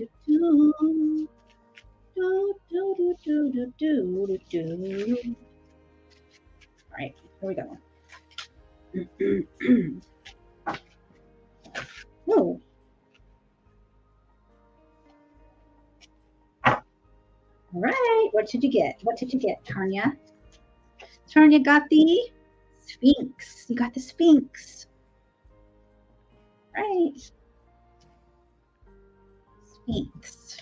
right, here we go. Whoa. All right, what did you get? What did you get, Tarnia? Tarnia got the Sphinx. You got the Sphinx. Right. Sphinx.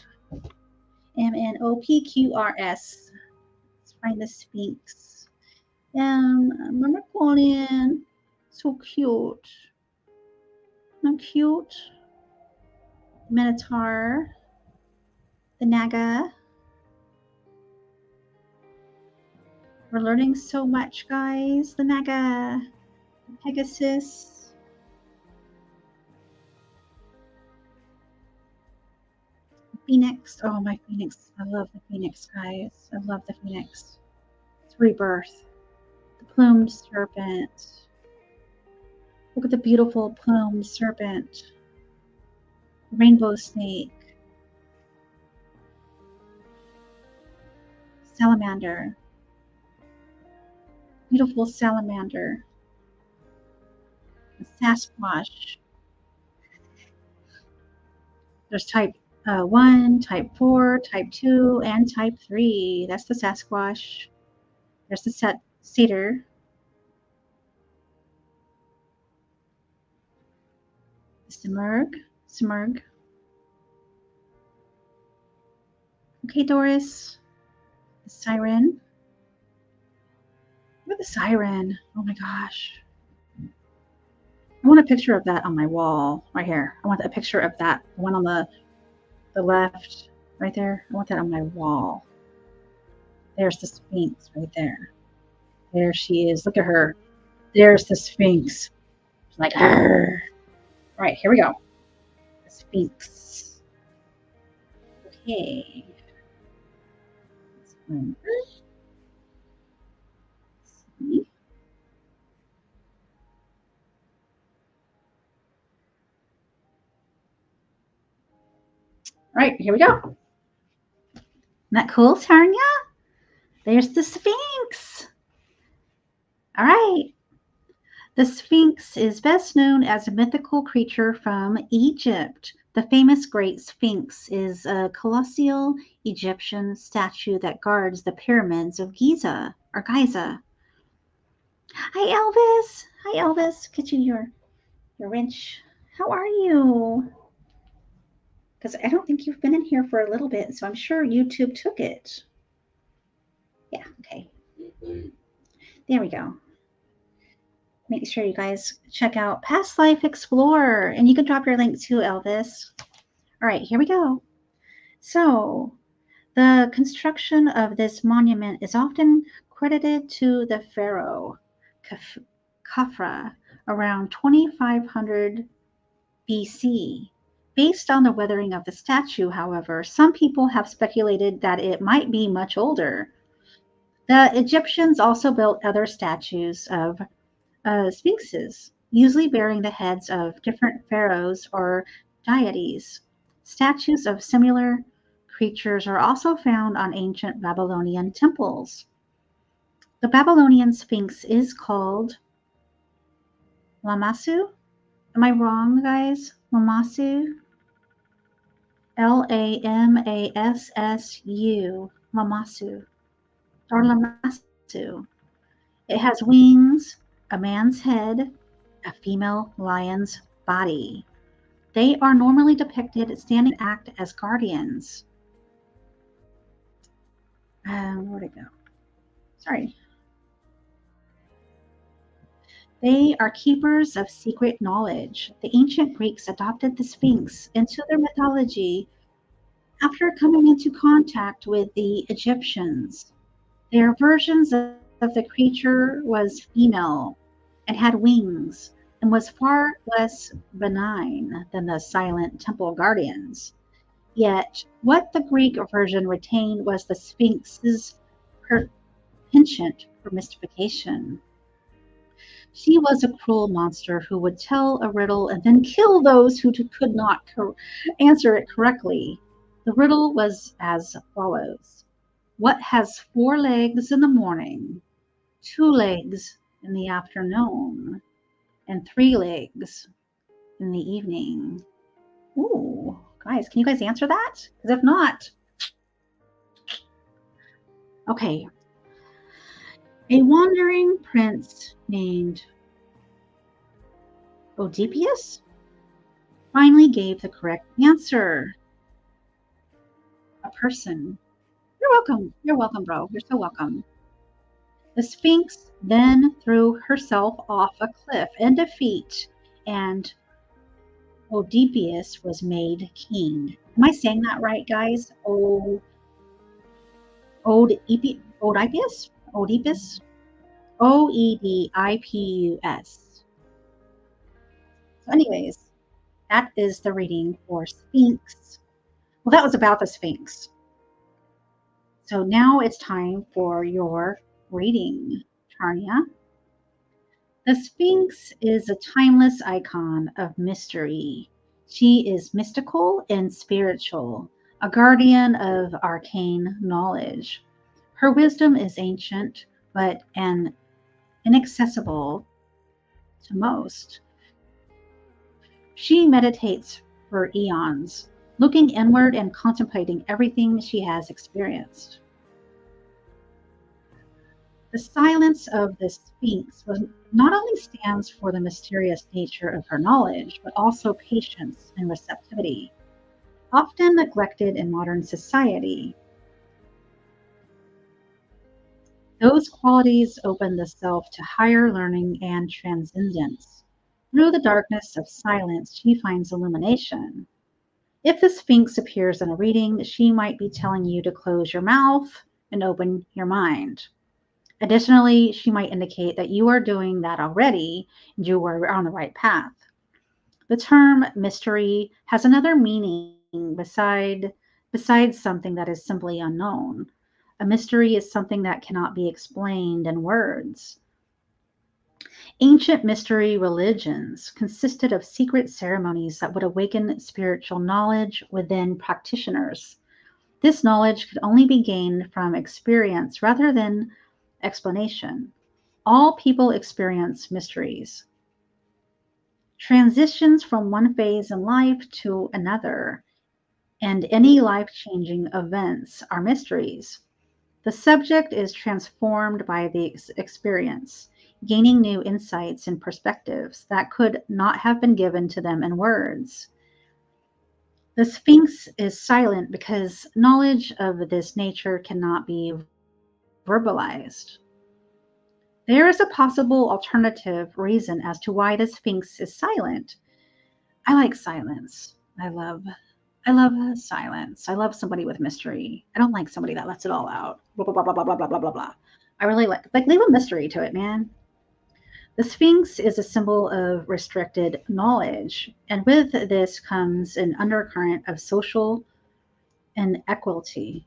MNOPQRS. Let's find the Sphinx. Myrmidon. So cute. Not cute. Minotaur. The Naga. We're learning so much, guys. The Naga. The Pegasus. Phoenix. Oh, my Phoenix. I love the Phoenix, guys. I love the Phoenix. It's rebirth. The plumed serpent. Look at the beautiful plumed serpent. Rainbow snake. Salamander. Beautiful salamander. A Sasquatch. There's type 1, type 4, type 2, and type 3. That's the Sasquatch. There's the satyr. Smurg. Okay, Doris. The siren. Look at the siren. Oh my gosh. I want a picture of that on my wall right here. I want a picture of that, the one on the left right there. I want that on my wall. There's the Sphinx right there. There she is. Look at her. There's the Sphinx. She's like, Arr. All right, here we go. The Sphinx. Okay. See. All right, here we go. Isn't that cool, Tarnia? There's the Sphinx. All right. The Sphinx is best known as a mythical creature from Egypt. The famous Great Sphinx is a colossal Egyptian statue that guards the pyramids of Giza. Hi, Elvis. Hi, Elvis. Get you your wrench. How are you? Because I don't think you've been in here for a little bit, so I'm sure YouTube took it. Yeah, okay. There we go. Make sure you guys check out Past Life Explorer, and you can drop your link too, Elvis. All right, here we go. So, the construction of this monument is often credited to the pharaoh Khafra around 2500 BC. Based on the weathering of the statue, however, some people have speculated that it might be much older. The Egyptians also built other statues of sphinxes, usually bearing the heads of different pharaohs or deities. Statues of similar creatures are also found on ancient Babylonian temples. The Babylonian Sphinx is called Lamassu. Am I wrong, guys? Lamassu? Lamassu. Lamassu. Or Lamassu. It has wings, a man's head, a female lion's body. They are normally depicted standing act as guardians. Where'd it go? Sorry. They are keepers of secret knowledge. The ancient Greeks adopted the Sphinx into their mythology after coming into contact with the Egyptians. Their versions of the creature was female and had wings and was far less benign than the silent temple guardians. Yet, what the Greek version retained was the Sphinx's penchant for mystification. She was a cruel monster who would tell a riddle and then kill those who could not answer it correctly. The riddle was as follows: what has 4 legs in the morning, 2 legs in the afternoon, and 3 legs in the evening? Ooh, guys, can you guys answer that? Because if not, okay. A wandering prince named Oedipus finally gave the correct answer. A person. You're welcome. You're welcome, bro. You're so welcome. The Sphinx then threw herself off a cliff in defeat, and Oedipus was made king. Am I saying that right, guys? Oedipus? Oedipus? Oedipus. So anyways, that is the reading for Sphinx. Well, that was about the Sphinx. So now it's time for your reading, Tarnia. The Sphinx is a timeless icon of mystery. She is mystical and spiritual, a guardian of arcane knowledge. Her wisdom is ancient, but inaccessible to most. She meditates for eons, looking inward and contemplating everything she has experienced. The silence of the Sphinx not only stands for the mysterious nature of her knowledge, but also patience and receptivity, often neglected in modern society. Those qualities open the self to higher learning and transcendence. Through the darkness of silence, she finds illumination. If the Sphinx appears in a reading, she might be telling you to close your mouth and open your mind. Additionally, she might indicate that you are doing that already and you are on the right path. The term mystery has another meaning besides something that is simply unknown. A mystery is something that cannot be explained in words. Ancient mystery religions consisted of secret ceremonies that would awaken spiritual knowledge within practitioners. This knowledge could only be gained from experience rather than explanation. All people experience mysteries. Transitions from one phase in life to another, and any life-changing events are mysteries. The subject is transformed by the experience, gaining new insights and perspectives that could not have been given to them in words. The Sphinx is silent because knowledge of this nature cannot be verbalized. There is a possible alternative reason as to why the Sphinx is silent. I like silence. I love silence. I love somebody with mystery. I don't like somebody that lets it all out. Blah blah blah blah blah blah blah blah blah. I really like leave a mystery to it, man. The Sphinx is a symbol of restricted knowledge, and with this comes an undercurrent of social inequality.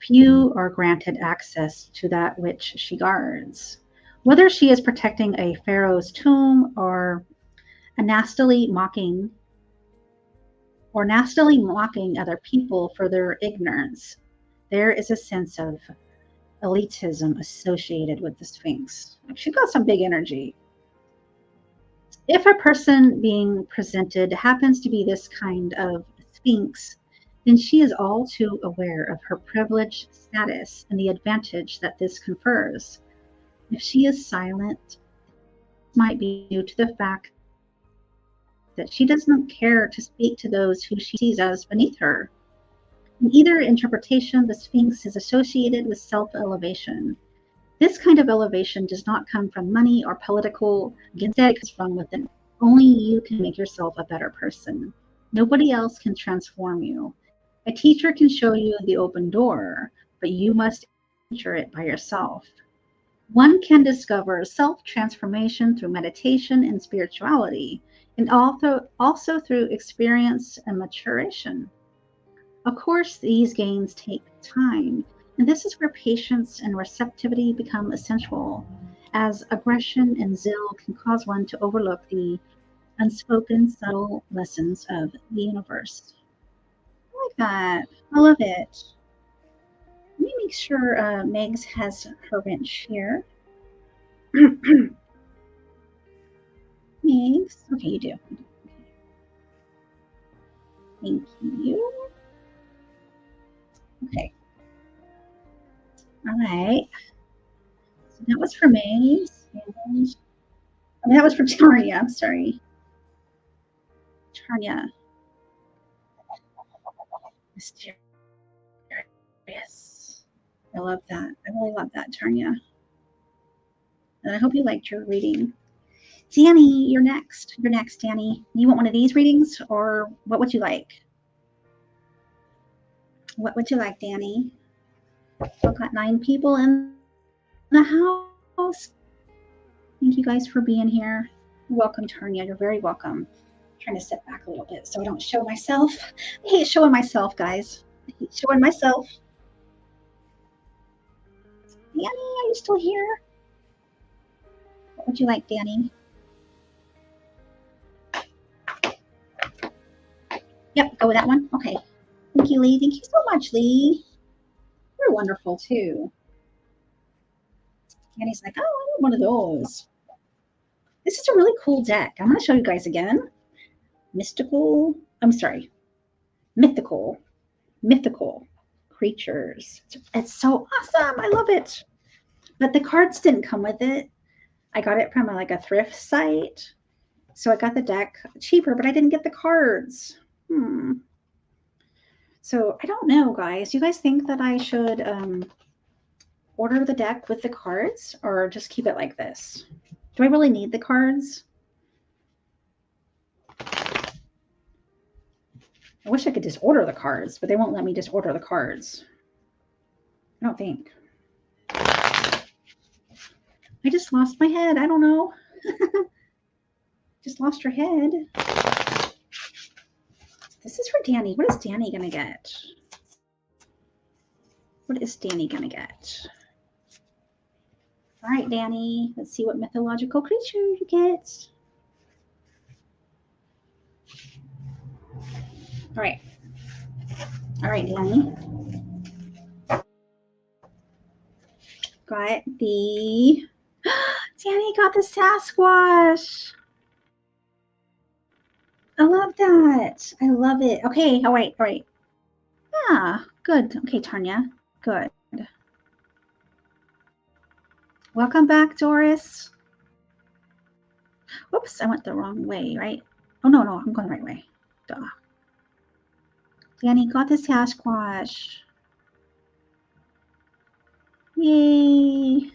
Few are granted access to that which she guards. Whether she is protecting a pharaoh's tomb or nastily mocking other people for their ignorance, there is a sense of elitism associated with the Sphinx. She's got some big energy. If a person being presented happens to be this kind of Sphinx, then she is all too aware of her privileged status and the advantage that this confers. If she is silent, it might be due to the fact that she doesn't care to speak to those who she sees as beneath her. In either interpretation, the Sphinx is associated with self-elevation. This kind of elevation does not come from money or political gain. Instead, it comes from within. Only you can make yourself a better person. Nobody else can transform you. A teacher can show you the open door, but you must enter it by yourself. One can discover self-transformation through meditation and spirituality, and also through experience and maturation. Of course, these gains take time, and this is where patience and receptivity become essential, as aggression and zeal can cause one to overlook the unspoken, subtle lessons of the universe. I like that. I love it. Let me make sure Megs has her wrench here. Megs. Okay, you do. Thank you. Okay. All right. So that was for Megs. And that was for Tanya. I'm sorry. Tanya. Mysterious. I love that. I really love that, Tanya. And I hope you liked your reading. Danny, you're next. You're next, Danny. You want one of these readings, or what would you like? What would you like, Danny? We've got 9 people in the house. Thank you guys for being here. You're welcome, Tanya. You're very welcome. I'm trying to step back a little bit so I don't show myself. I hate showing myself, guys. I hate showing myself. Danny, are you still here? What would you like, Danny? Yep, go with that one. Okay. Thank you, Lee. Thank you so much, Lee. You're wonderful, too. Danny's like, oh, I want one of those. This is a really cool deck. I'm going to show you guys again. Mythical creatures. It's so awesome. I love it. But the cards didn't come with it. I got it from like a thrift site. So I got the deck cheaper, but I didn't get the cards. So I don't know, guys. Do you guys think that I should order the deck with the cards or just keep it like this? Do I really need the cards? I wish I could just order the cards, but they won't let me just order the cards. I don't think. I just lost my head. I don't know. Just lost your head. This is for Danny. What is Danny going to get? What is Danny going to get? All right, Danny. Let's see what mythological creature you get. All right. All right, Danny. Got the... Danny got the Sasquatch. I love that. I love it. Okay. All right. All right. Yeah. Good. Okay, Tanya. Good. Welcome back, Doris. Whoops. I went the wrong way, right? Oh, no. I'm going the right way. Duh. Danny got the Sasquatch. Yay.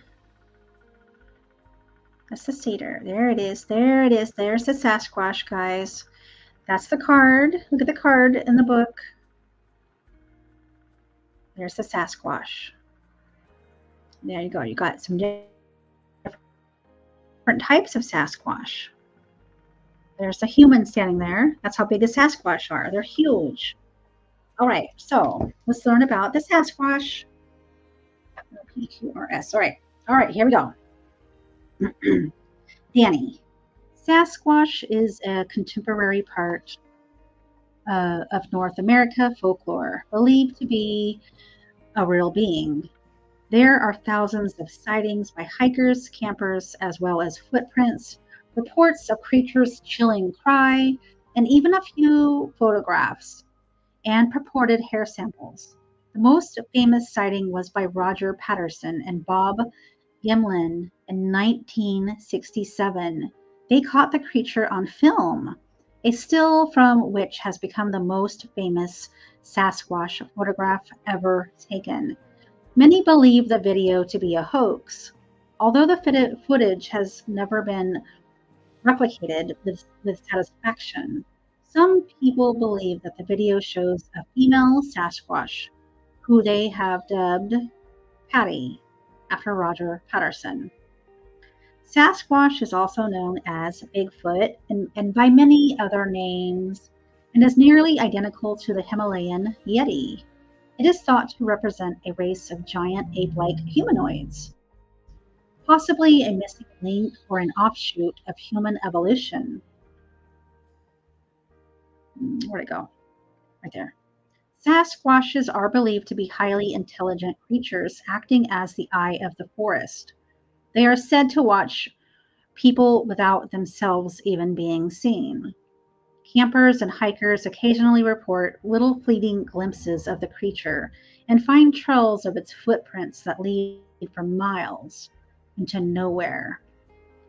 That's the satyr. There it is. There it is. There's the Sasquatch, guys. That's the card. Look at the card in the book. There's the Sasquatch. There you go. You got some different types of Sasquatch. There's the human standing there. That's how big the Sasquatch are. They're huge. All right. So let's learn about the Sasquatch. PQRS. All right. All right. Here we go. Danny. Sasquatch is a contemporary part of North America folklore, believed to be a real being. There are thousands of sightings by hikers, campers, as well as footprints, reports of creatures' chilling cry, and even a few photographs and purported hair samples. The most famous sighting was by Roger Patterson and Bob Gimlin in 1967. They caught the creature on film, a still from which has become the most famous Sasquatch photograph ever taken. Many believe the video to be a hoax, although the footage has never been replicated with satisfaction. Some people believe that the video shows a female Sasquatch, who they have dubbed Patty, after Roger Patterson. Sasquatch is also known as Bigfoot and by many other names and is nearly identical to the Himalayan Yeti. It is thought to represent a race of giant ape-like humanoids, possibly a missing link or an offshoot of human evolution. Where'd it go? Right there. Sasquatches are believed to be highly intelligent creatures acting as the eye of the forest. They are said to watch people without themselves even being seen. Campers and hikers occasionally report little fleeting glimpses of the creature and find trails of its footprints that lead for miles into nowhere.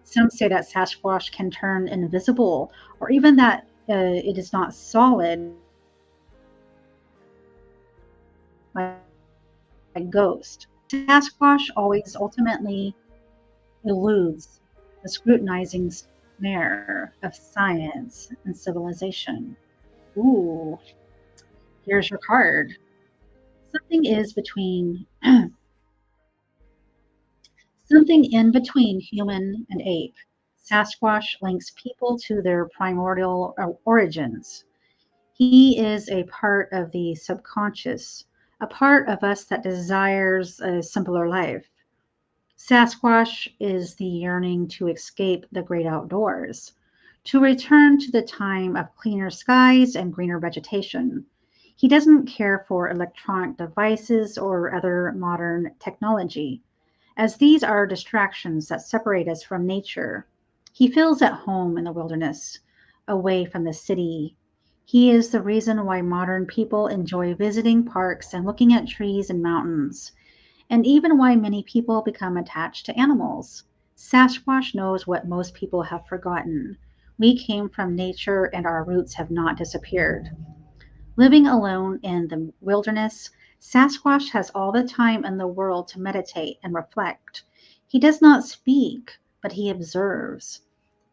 Some say that Sasquatch can turn invisible, or even that it is not solid, like a ghost. Sasquatch always ultimately eludes the scrutinizing snare of science and civilization. Ooh, here's your card. Something is between something in between human and ape. Sasquatch links people to their primordial origins. He is a part of the subconscious, a part of us that desires a simpler life. Sasquatch is the yearning to escape the great outdoors, to return to the time of cleaner skies and greener vegetation. He doesn't care for electronic devices or other modern technology, as these are distractions that separate us from nature. He feels at home in the wilderness, away from the city. He is the reason why modern people enjoy visiting parks and looking at trees and mountains, and even why many people become attached to animals. Sasquatch knows what most people have forgotten. We came from nature and our roots have not disappeared. Living alone in the wilderness, Sasquatch has all the time in the world to meditate and reflect. He does not speak, but he observes.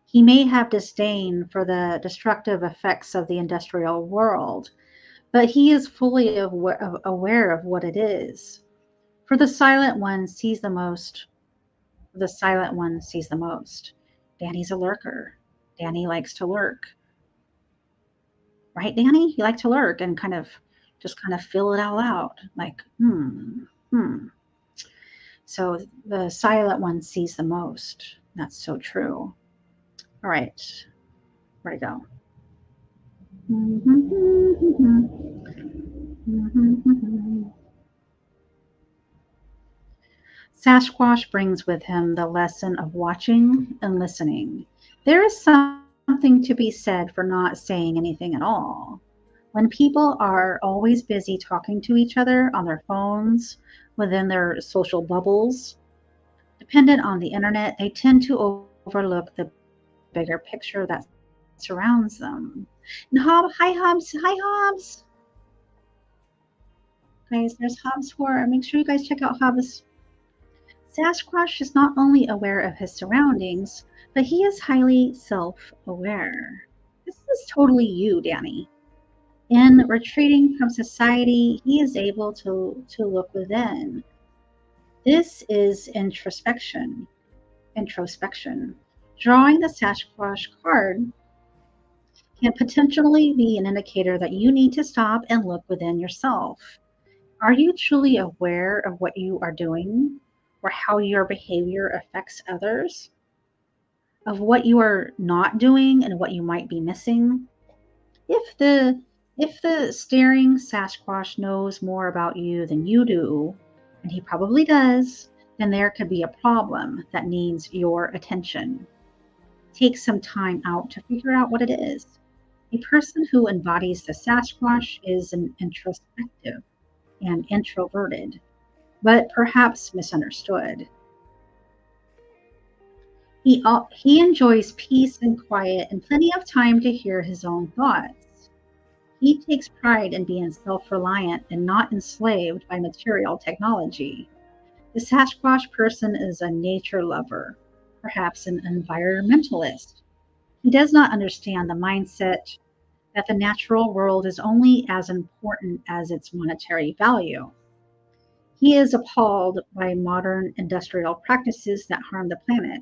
He may have disdain for the destructive effects of the industrial world, but he is fully aware of what it is. For the silent one sees the most. The silent one sees the most. Danny's a lurker. Danny likes to lurk. Right, Danny? You like to lurk and kind of fill it all out. Like, hmm. So the silent one sees the most. That's so true. All right. Where'd it go? Sasquatch brings with him the lesson of watching and listening. There is something to be said for not saying anything at all. When people are always busy talking to each other on their phones, within their social bubbles, dependent on the internet, they tend to overlook the bigger picture that surrounds them. And hi Hobbs, hi Hobbs. Guys, there's Hobbs for. Make sure you guys check out Hobbs. Sasquatch is not only aware of his surroundings, but he is highly self-aware. This is totally you, Danny. In retreating from society, he is able to look within. This is introspection. Drawing the Sasquatch card can potentially be an indicator that you need to stop and look within yourself. Are you truly aware of what you are doing or how your behavior affects others? Of what you are not doing and what you might be missing? If the staring Sasquatch knows more about you than you do, and he probably does, then there could be a problem that needs your attention. Take some time out to figure out what it is. A person who embodies the Sasquatch is an introspective and introverted, but perhaps misunderstood. He enjoys peace and quiet and plenty of time to hear his own thoughts. He takes pride in being self-reliant and not enslaved by material technology. The Sasquatch person is a nature lover, perhaps an environmentalist. He does not understand the mindset that the natural world is only as important as its monetary value. He is appalled by modern industrial practices that harm the planet.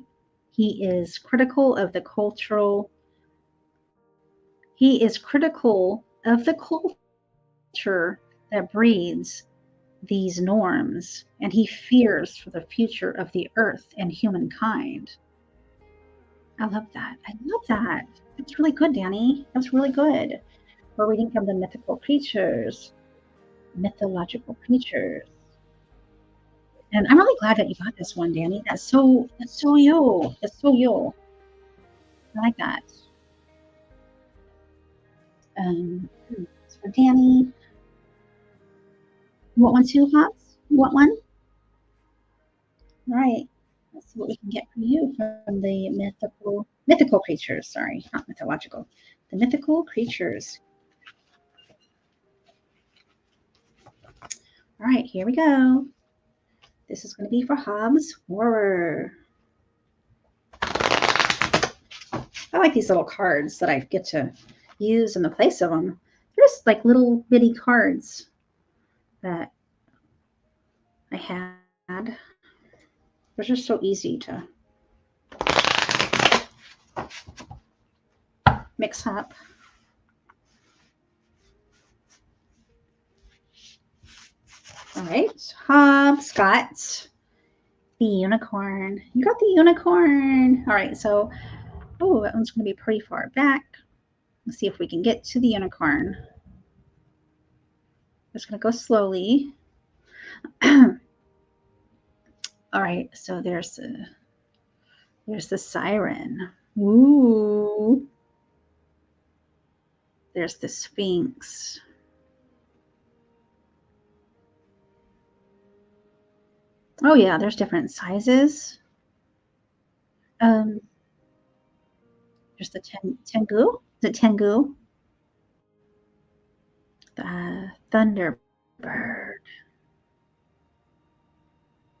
He is critical of the cultural he is critical of the culture that breeds these norms, and he fears for the future of the earth and humankind. I love that. I love that. That's really good, Danny. That's really good. We're reading from the mythological creatures. And I'm really glad that you got this one, Danny. That's so you. That's so you. I like that. So Danny, you want one too, Hops? You want one? All right. Let's see what we can get for you from the mythical creatures. Sorry, not mythological. The mythical creatures. All right, here we go. This is going to be for Hobbs Horror. I like these little cards that I get to use in the place of them. They're just like little bitty cards that I had. They're just so easy to mix up. All right, Hobbs got the unicorn. You got the unicorn. All right, so, oh, that one's going to be pretty far back. Let's see if we can get to the unicorn. Just going to go slowly. All right, so there's the siren. Ooh. There's the sphinx. Oh yeah, there's different sizes. There's the Tengu. Is it Tengu? The Thunderbird.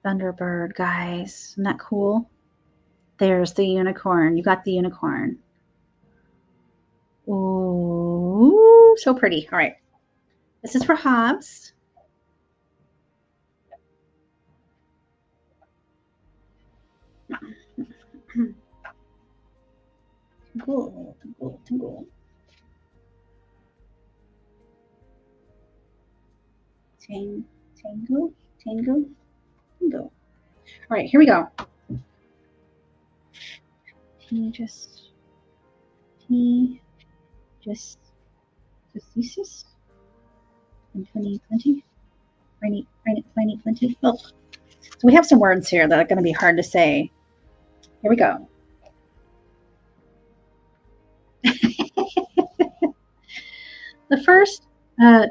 Thunderbird, guys. Isn't that cool? There's the unicorn. You got the unicorn. Ooh, so pretty. All right. This is for Hobbs. Tingle, tingle, tingle. Tango, tango, tango. All right, here we go. Just thesis in 2020. Plenty. Oh. So we have some words here that are going to be hard to say. Here we go. The first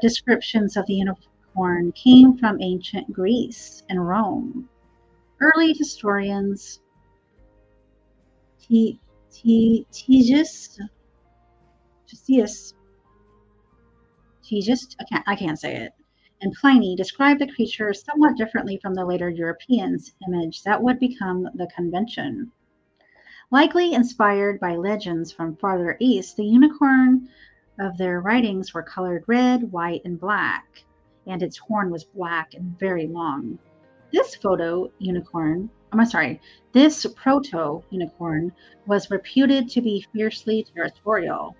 descriptions of the unicorn came from ancient Greece and Rome. Early historians Tigius, I can't say it, and Pliny described the creature somewhat differently from the later Europeans' image that would become the convention. Likely inspired by legends from farther east, the unicorn of their writings were colored red, white, and black, and its horn was black and very long. This proto-unicorn was reputed to be fiercely territorial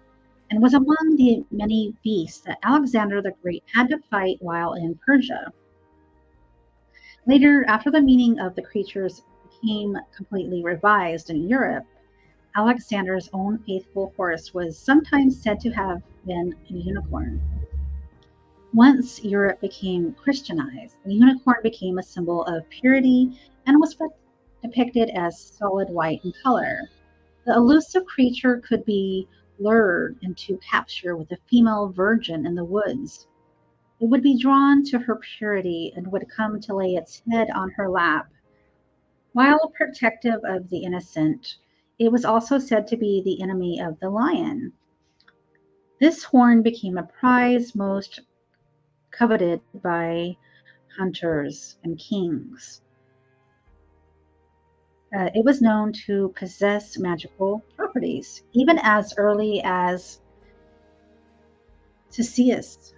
and was among the many beasts that Alexander the Great had to fight while in Persia. Later, after the meaning of the creatures became completely revised in Europe, Alexander's own faithful horse was sometimes said to have been a unicorn. Once Europe became Christianized, the unicorn became a symbol of purity and was depicted as solid white in color. The elusive creature could be lured into capture with a female virgin in the woods. It would be drawn to her purity and would come to lay its head on her lap. While protective of the innocent, it was also said to be the enemy of the lion. This horn became a prize most coveted by hunters and kings. It was known to possess magical properties, even as early as Theseus.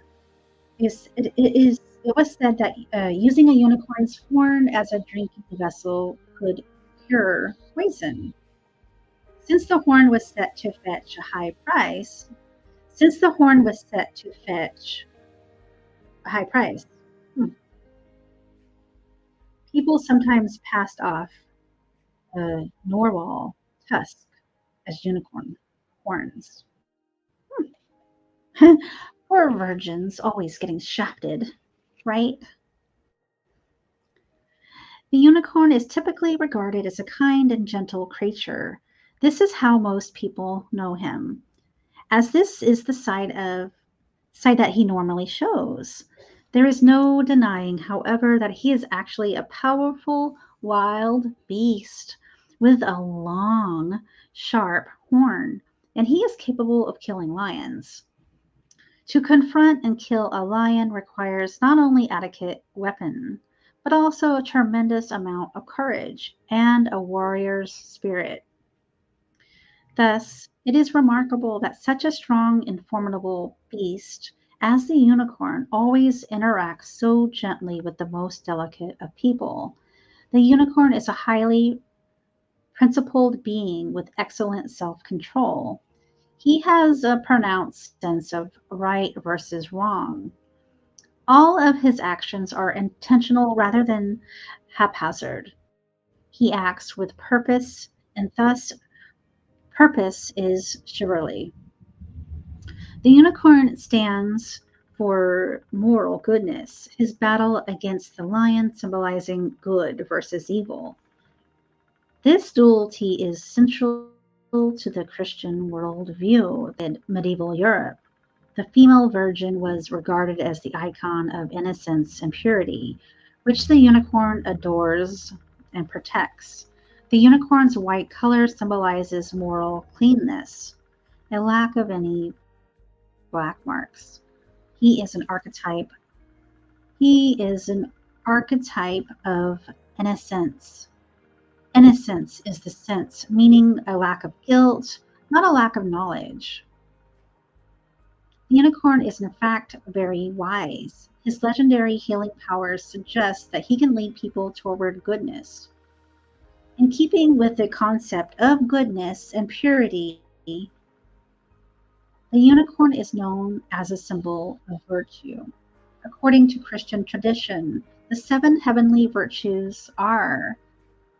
It was said that using a unicorn's horn as a drinking vessel could cure poison. Since the horn was set to fetch a high price, since the horn was set to fetch a high price, people sometimes passed off a narwhal tusk as unicorn horns. Poor virgins always getting shafted, right? The unicorn is typically regarded as a kind and gentle creature. This is how most people know him, as this is the side that he normally shows. There is no denying, however, that he is actually a powerful wild beast with a long, sharp horn, and he is capable of killing lions. To confront and kill a lion requires not only adequate weapon, but also a tremendous amount of courage and a warrior's spirit. Thus, it is remarkable that such a strong and formidable beast as the unicorn always interacts so gently with the most delicate of people. The unicorn is a highly principled being with excellent self control. He has a pronounced sense of right versus wrong. All of his actions are intentional rather than haphazard. He acts with purpose, and thus purpose is chivalry. The unicorn stands for moral goodness, his battle against the lion symbolizing good versus evil. This duality is central to the Christian worldview in medieval Europe. The female virgin was regarded as the icon of innocence and purity, which the unicorn adores and protects. The unicorn's white color symbolizes moral cleanness, a lack of any black marks. He is an archetype. He is an archetype of innocence. Innocence is the sense, meaning a lack of guilt, not a lack of knowledge. The unicorn is in fact very wise. His legendary healing powers suggest that he can lead people toward goodness. In keeping with the concept of goodness and purity, the unicorn is known as a symbol of virtue. According to Christian tradition, the seven heavenly virtues are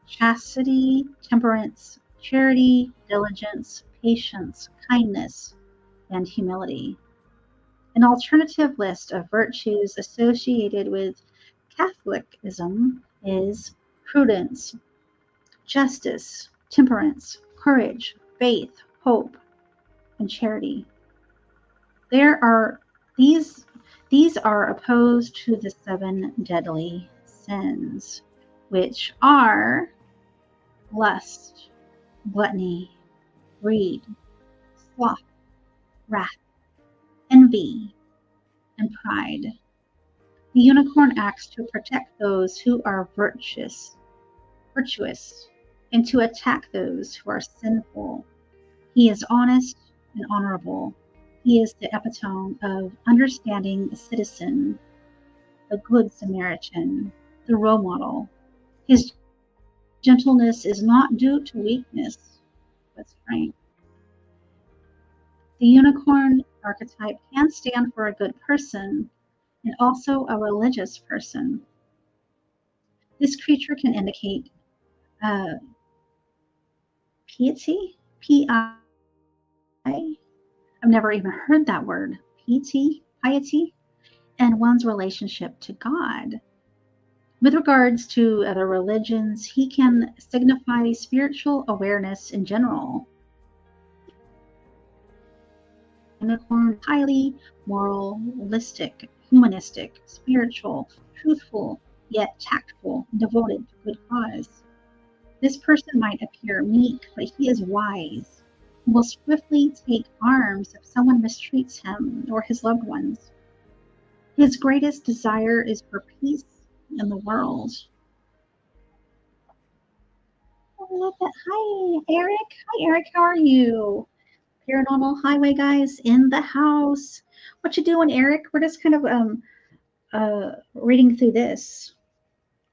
chastity, temperance, charity, diligence, patience, kindness, and humility. An alternative list of virtues associated with Catholicism is prudence, justice, temperance, courage, faith, hope, and charity. There are these are opposed to the seven deadly sins, which are lust, gluttony, greed, sloth, wrath, envy, and pride. The unicorn acts to protect those who are virtuous, and to attack those who are sinful. He is honest and honorable. He is the epitome of understanding citizen, the good Samaritan, the role model. His gentleness is not due to weakness, but strength. The unicorn archetype can stand for a good person and also a religious person. This creature can indicate uh, piety, P-I. I've never even heard that word, piety, and one's relationship to God. With regards to other religions, he can signify spiritual awareness in general. Unicorn, highly moralistic, humanistic, spiritual, truthful, yet tactful, devoted to good cause. This person might appear meek, but he is wise. He will swiftly take arms if someone mistreats him or his loved ones. His greatest desire is for peace in the world. Oh, I love that. Hi, Eric. Hi, Eric. How are you? Paranormal Highway guys in the house. What you doing, Eric? We're just kind of reading through this.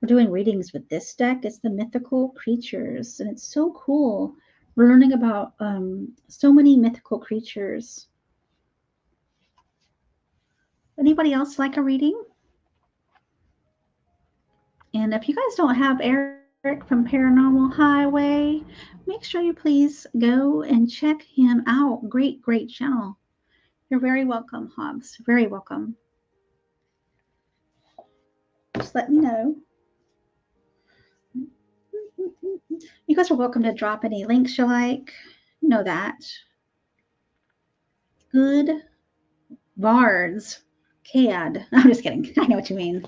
We're doing readings with this deck. It's the mythical creatures, and it's so cool. We're learning about so many mythical creatures. Anybody else like a reading? And if you guys don't have Eric from Paranormal Highway, make sure you please go and check him out. Great, great channel. You're very welcome, Hobbs. Very welcome. Just let me know. You guys are welcome to drop any links you like. You know that. Good bards. Cad. I'm just kidding. I know what you mean.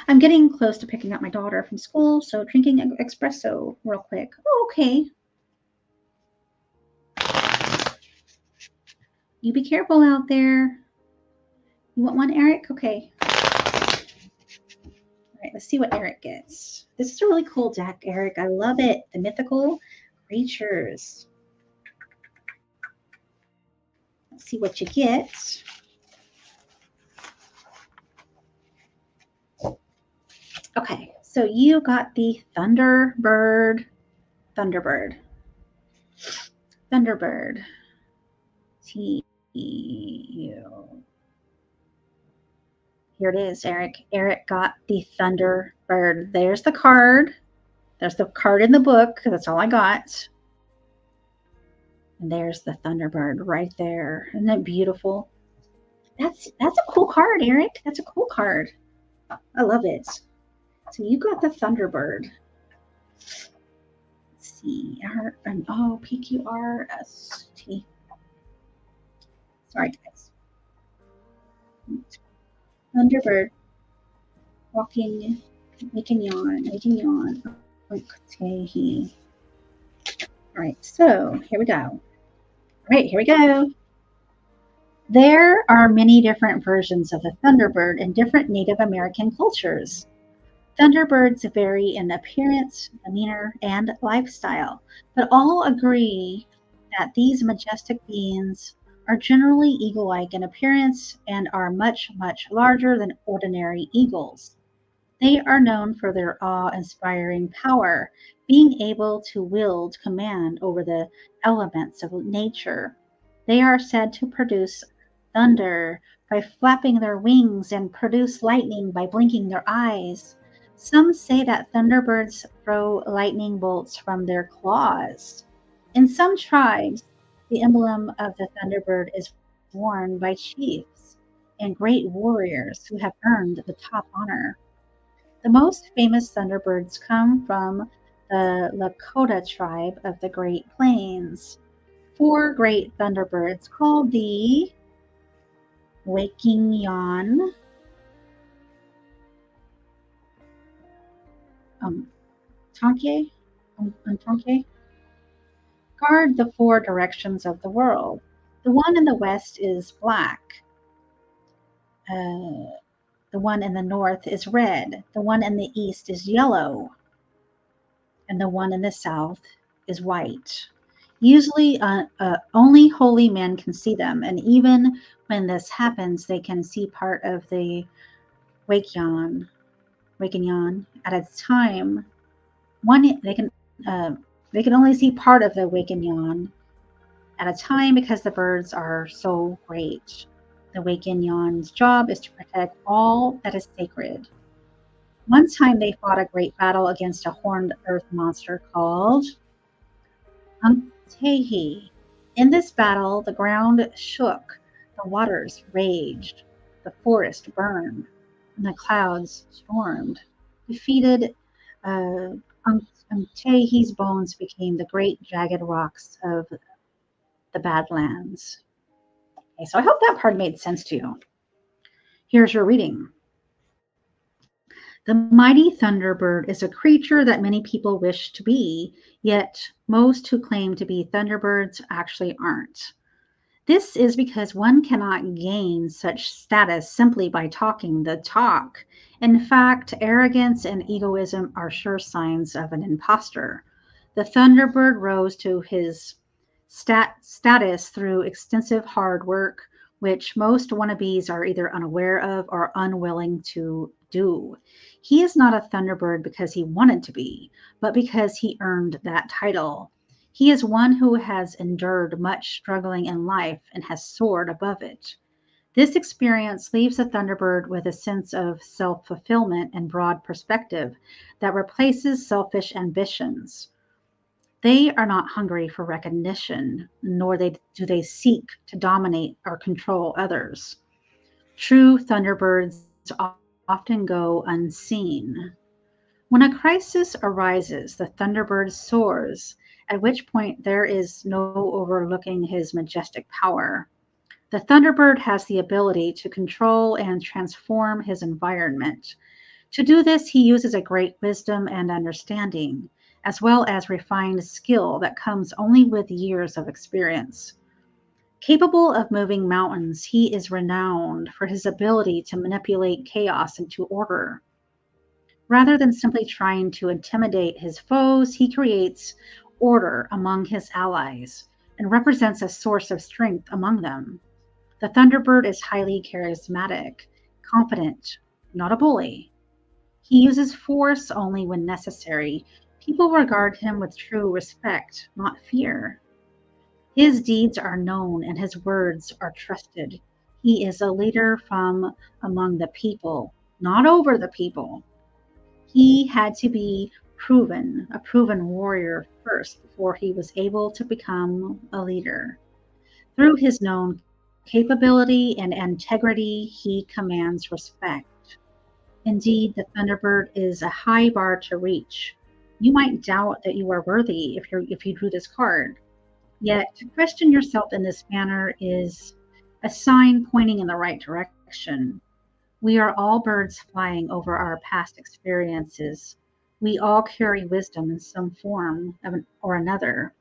I'm getting close to picking up my daughter from school, so drinking espresso real quick. Oh, okay. You be careful out there. You want one, Eric? Okay. All right, let's see what Eric gets. This is a really cool deck, Eric. I love it. The mythical creatures. Let's see what you get. Okay, so you got the Thunderbird. Thunderbird. Thunderbird. T-U. Here it is, Eric. Eric got the Thunderbird. There's the card. There's the card in the book. That's all I got. And there's the Thunderbird right there. Isn't that beautiful? That's a cool card, Eric. That's a cool card. I love it. So you got the Thunderbird. Let's see. PQRST. Sorry, guys. Thunderbird. Walking, making yawn. Okay. All right, so here we go. All right, here we go. There are many different versions of the Thunderbird in different Native American cultures. Thunderbirds vary in appearance, demeanor, and lifestyle, but all agree that these majestic beings are generally eagle-like in appearance and are much, much larger than ordinary eagles. They are known for their awe-inspiring power, being able to wield command over the elements of nature. They are said to produce thunder by flapping their wings and produce lightning by blinking their eyes. Some say that thunderbirds throw lightning bolts from their claws. In some tribes, the emblem of the thunderbird is worn by chiefs and great warriors who have earned the top honor. The most famous thunderbirds come from the Lakota tribe of the Great Plains. 4 great thunderbirds called the Waking Tonke, guard the 4 directions of the world. The one in the west is black. The one in the north is red. The one in the east is yellow. And the one in the south is white. Usually, only holy men can see them. And even when this happens, they can see part of the Wakinyan at a time. They can only see part of the Wakinyan at a time because the birds are so great. The Wakinyan's job is to protect all that is sacred. One time they fought a great battle against a horned earth monster called Unktehi. In this battle, the ground shook, the waters raged, the forest burned, and the clouds stormed. Defeated, Unktehi's bones became the great jagged rocks of the Badlands. Okay, so I hope that part made sense to you. Here's your reading. The mighty thunderbird is a creature that many people wish to be, yet most who claim to be thunderbirds actually aren't. This is because one cannot gain such status simply by talking the talk. In fact, arrogance and egoism are sure signs of an imposter. The Thunderbird rose to his status through extensive hard work, which most wannabes are either unaware of or unwilling to do. He is not a Thunderbird because he wanted to be, but because he earned that title. He is one who has endured much struggling in life and has soared above it. This experience leaves a Thunderbird with a sense of self fulfillment and broad perspective that replaces selfish ambitions. They are not hungry for recognition, nor do they seek to dominate or control others. True Thunderbirds often go unseen. When a crisis arises, the Thunderbird soars, at which point there is no overlooking his majestic power. The Thunderbird has the ability to control and transform his environment. To do this, he uses a great wisdom and understanding, as well as refined skill that comes only with years of experience. Capable of moving mountains, he is renowned for his ability to manipulate chaos into order. Rather than simply trying to intimidate his foes, he creates order among his allies and represents a source of strength among them. The Thunderbird is highly charismatic, confident, not a bully. He uses force only when necessary. People regard him with true respect, not fear. His deeds are known and his words are trusted. He is a leader from among the people, not over the people. He had to be a proven warrior first before he was able to become a leader. Through his known capability and integrity, he commands respect. Indeed, the Thunderbird is a high bar to reach. You might doubt that you are worthy if you drew this card. Yet to question yourself in this manner is a sign pointing in the right direction. We are all birds flying over our past experiences. We all carry wisdom in some form or another.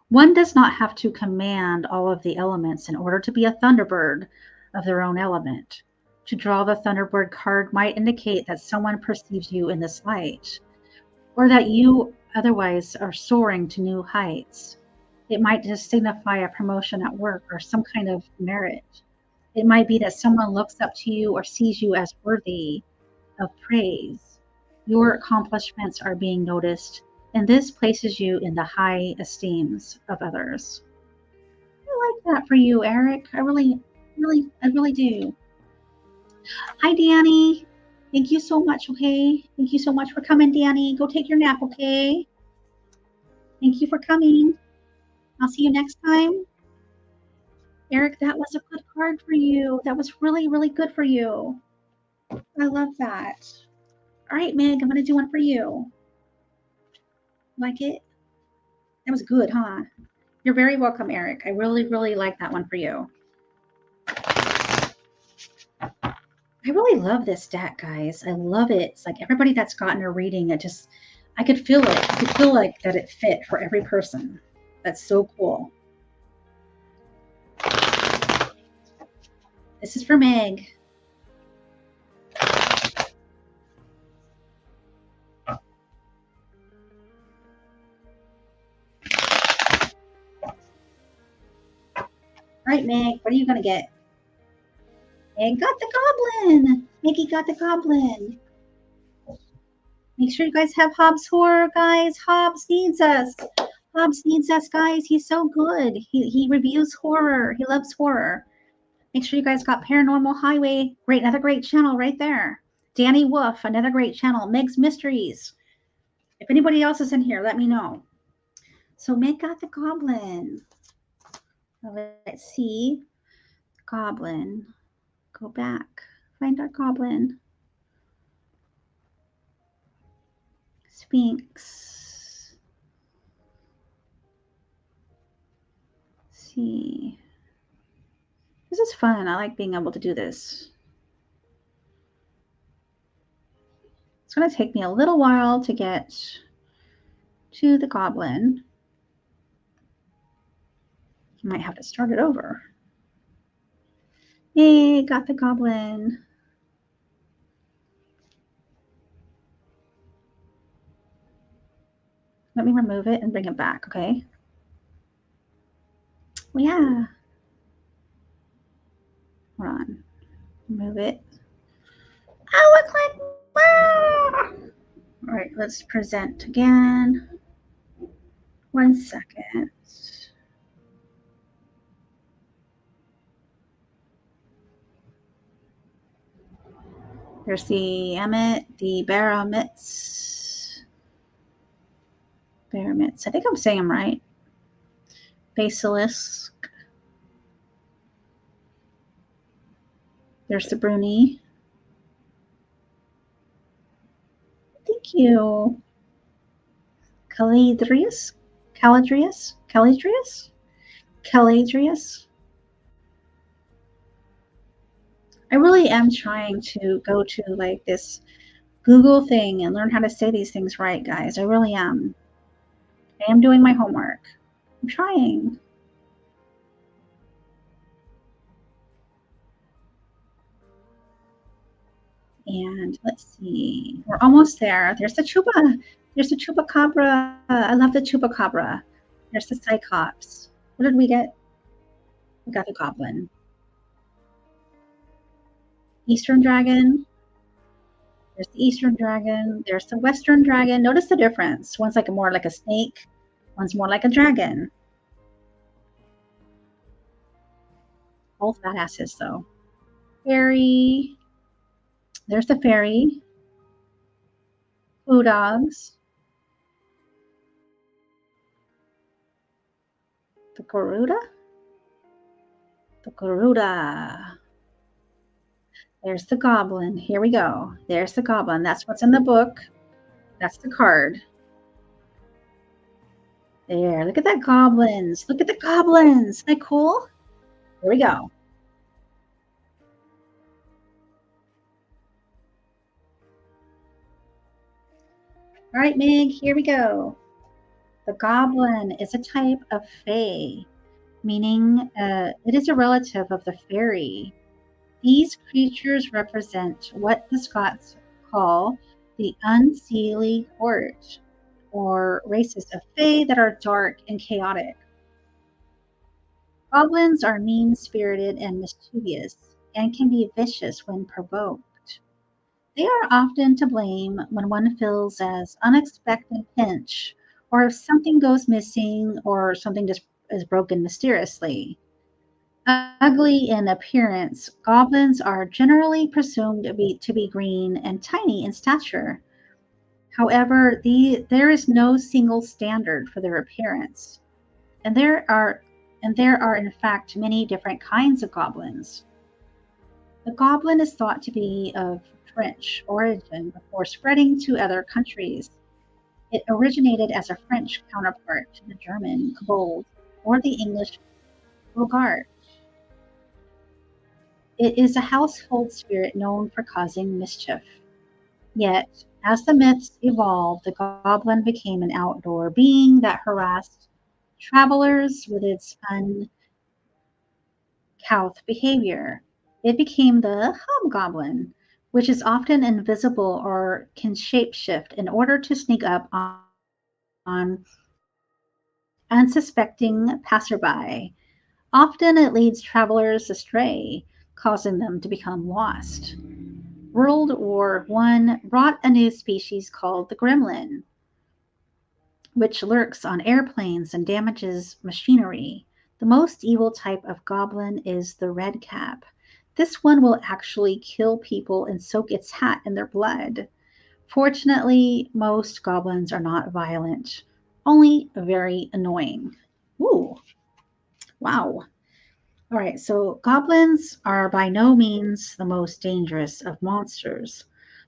One does not have to command all of the elements in order to be a Thunderbird of their own element. To draw the Thunderbird card might indicate that someone perceives you in this light, or that you otherwise are soaring to new heights. It might just signify a promotion at work or some kind of merit. It might be that someone looks up to you or sees you as worthy of praise. Your accomplishments are being noticed, and this places you in the high esteems of others. I like that for you, Eric. I really do. Hi, Danny. Thank you so much, okay? Thank you so much for coming, Danny. Go take your nap, okay? Thank you for coming. I'll see you next time. Eric, that was a good card for you. That was really, really good for you. I love that. All right, Meg, I'm going to do one for you. Like it? That was good, huh? You're very welcome, Eric. I really, really like that one for you. I really love this deck, guys. I love it. It's like everybody that's gotten a reading, I could feel it. I could feel like that it fit for every person. That's so cool. This is for Meg. All right, Meg, what are you going to get? Meg got the goblin. Meggie got the goblin. Make sure you guys have Hobbs Horror, guys. Hobbs needs us. Hobbs needs us, guys. He's so good. He reviews horror. He loves horror. Make sure you guys got Paranormal Highway. Great, another great channel right there. Danny Wolf, another great channel. Meg's Mysteries. If anybody else is in here, let me know. So Meg got the goblin. Let's see. Goblin. Go back. Find our goblin. Sphinx. Let's see. This is fun. I like being able to do this. It's going to take me a little while to get to the goblin. I might have to start it over. Yay, got the goblin. Let me remove it and bring it back, okay? Well, yeah. Hold on. Move it. Oh, it clicked. Ah! All right, let's present again. 1 second. There's the Emmet, the Baromitz. I think I'm saying them right. Basilisk. There's the Bruni. Thank you. Caladrius. I really am trying to go to like this Google thing and learn how to say these things right, guys. I really am. I am doing my homework. I'm trying. And let's see. We're almost there. There's the Chupa. There's the Chupacabra. I love the Chupacabra. There's the Cyclops. What did we get? We got the Goblin. Eastern Dragon. There's the Eastern Dragon. There's the Western Dragon. Notice the difference. One's like more like a snake. One's more like a dragon. Both badasses though. Fairy. There's the fairy. Blue dogs. The Garuda. The Garuda. There's the goblin. Here we go. There's the goblin. That's what's in the book. That's the card. There. Look at that goblins. Look at the goblins. Isn't that cool? Here we go. All right, Meg, here we go. The goblin is a type of fae, meaning it is a relative of the fairy. These creatures represent what the Scots call the unseelie court, or races of fae that are dark and chaotic. Goblins are mean-spirited and mischievous, and can be vicious when provoked. They are often to blame when one feels an unexpected pinch, or if something goes missing, or something just is broken mysteriously. Ugly in appearance, goblins are generally presumed to be green and tiny in stature. However, there is no single standard for their appearance, and there are in fact many different kinds of goblins. The goblin is thought to be of French origin before spreading to other countries. It originated as a French counterpart to the German kobold or the English boggart. It is a household spirit known for causing mischief. Yet, as the myths evolved, the goblin became an outdoor being that harassed travelers with its uncouth behavior. It became the hobgoblin, which is often invisible or can shapeshift in order to sneak up on unsuspecting passerby. Often it leads travelers astray, causing them to become lost. World War I brought a new species called the gremlin, which lurks on airplanes and damages machinery. The most evil type of goblin is the red cap. This one will actually kill people and soak its hat in their blood. Fortunately, most goblins are not violent, only very annoying. Ooh, wow. All right, so goblins are by no means the most dangerous of monsters,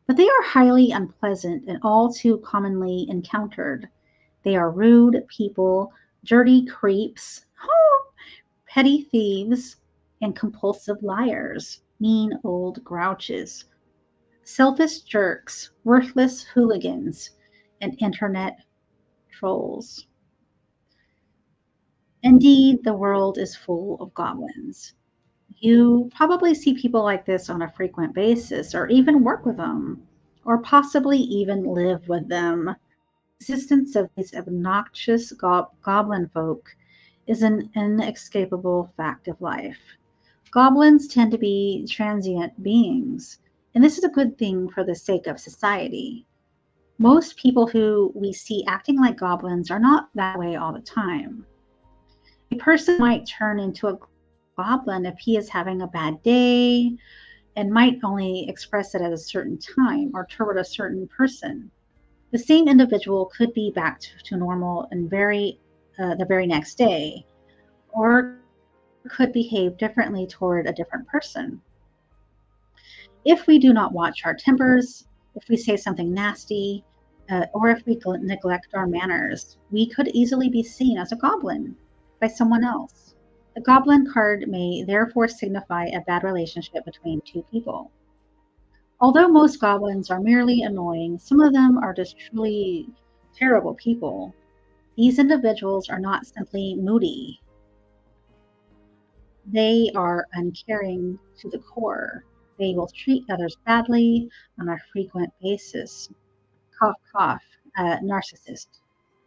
but they are highly unpleasant and all too commonly encountered. They are rude people, dirty creeps, petty thieves, and compulsive liars, mean old grouches. selfish jerks, worthless hooligans, and internet trolls. Indeed, the world is full of goblins. You probably see people like this on a frequent basis, or even work with them, or possibly even live with them. Existence of these obnoxious goblin folk is an inescapable fact of life. Goblins tend to be transient beings, and this is a good thing for the sake of society. Most people who we see acting like goblins are not that way all the time. A person might turn into a goblin if he is having a bad day and might only express it at a certain time or toward a certain person. The same individual could be back to normal and the very next day, or could behave differently toward a different person. If we do not watch our tempers, if we say something nasty, or if we neglect our manners, we could easily be seen as a goblin by someone else. The goblin card may therefore signify a bad relationship between two people. Although most goblins are merely annoying, some of them are just truly terrible people. These individuals are not simply moody, they are uncaring to the core. They will treat others badly on a frequent basis. Cough, cough, narcissist.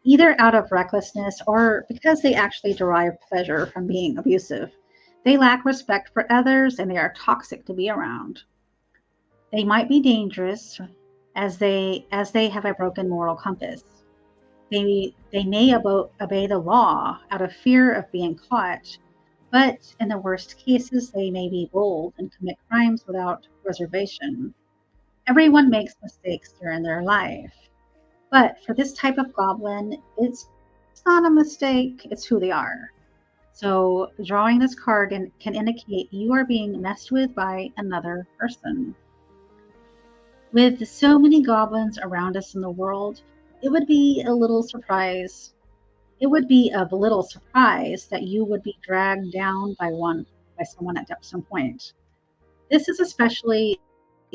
Either out of recklessness or because they actually derive pleasure from being abusive. They lack respect for others and they are toxic to be around. They might be dangerous as they have a broken moral compass. They may obey the law out of fear of being caught, but in the worst cases, they may be bold and commit crimes without reservation. Everyone makes mistakes during their life, but for this type of goblin, it's not a mistake, it's who they are. So, drawing this card can indicate you are being messed with by another person. With so many goblins around us in the world, it would be a little surprise. It would be of little surprise that you would be dragged down by someone at some point. This is especially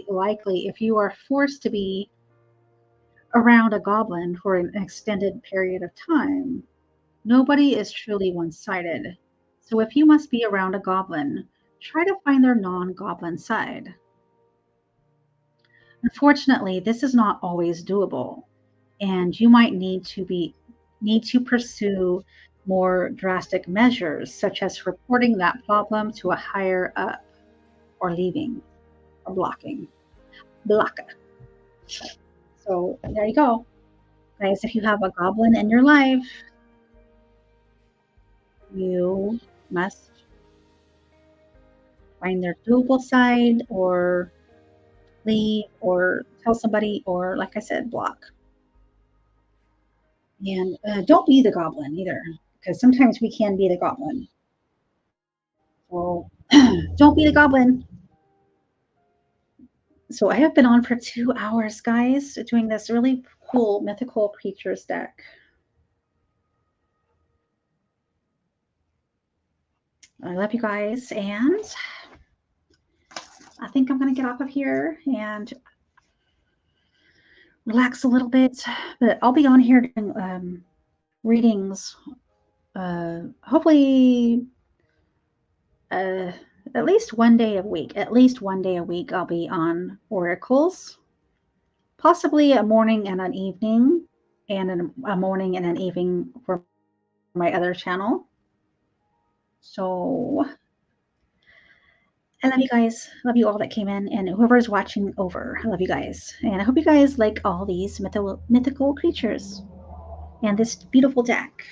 likely if you are forced to be around a goblin for an extended period of time. Nobody is truly one-sided. So if you must be around a goblin, try to find their non-goblin side. Unfortunately, this is not always doable, and you might need to pursue more drastic measures, such as reporting that problem to a higher up, or leaving, or blocking. Block. So there you go, guys. If you have a goblin in your life, you must find their doable side, or leave, or tell somebody, or like I said, block. And don't be the goblin either, because sometimes we can be the goblin. So don't be the goblin. So I have been on for 2 hours, guys, doing this really cool mythical creatures deck. I love you guys, and I think I'm going to get off of here and relax a little bit. But I'll be on here doing readings, hopefully at least one day a week. At least one day a week I'll be on oracles, possibly a morning and an evening, and a morning and an evening for my other channel. So I love you guys. Love you all that came in, and whoever is watching over, I love you guys. And I hope you guys like all these mythical creatures and this beautiful deck.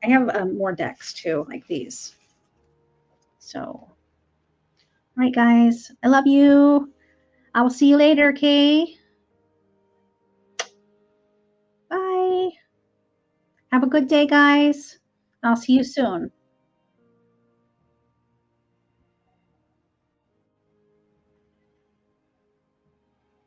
I have more decks too, like these. So, all right, guys. I love you. I will see you later, okay? Bye. Have a good day, guys. I'll see you soon.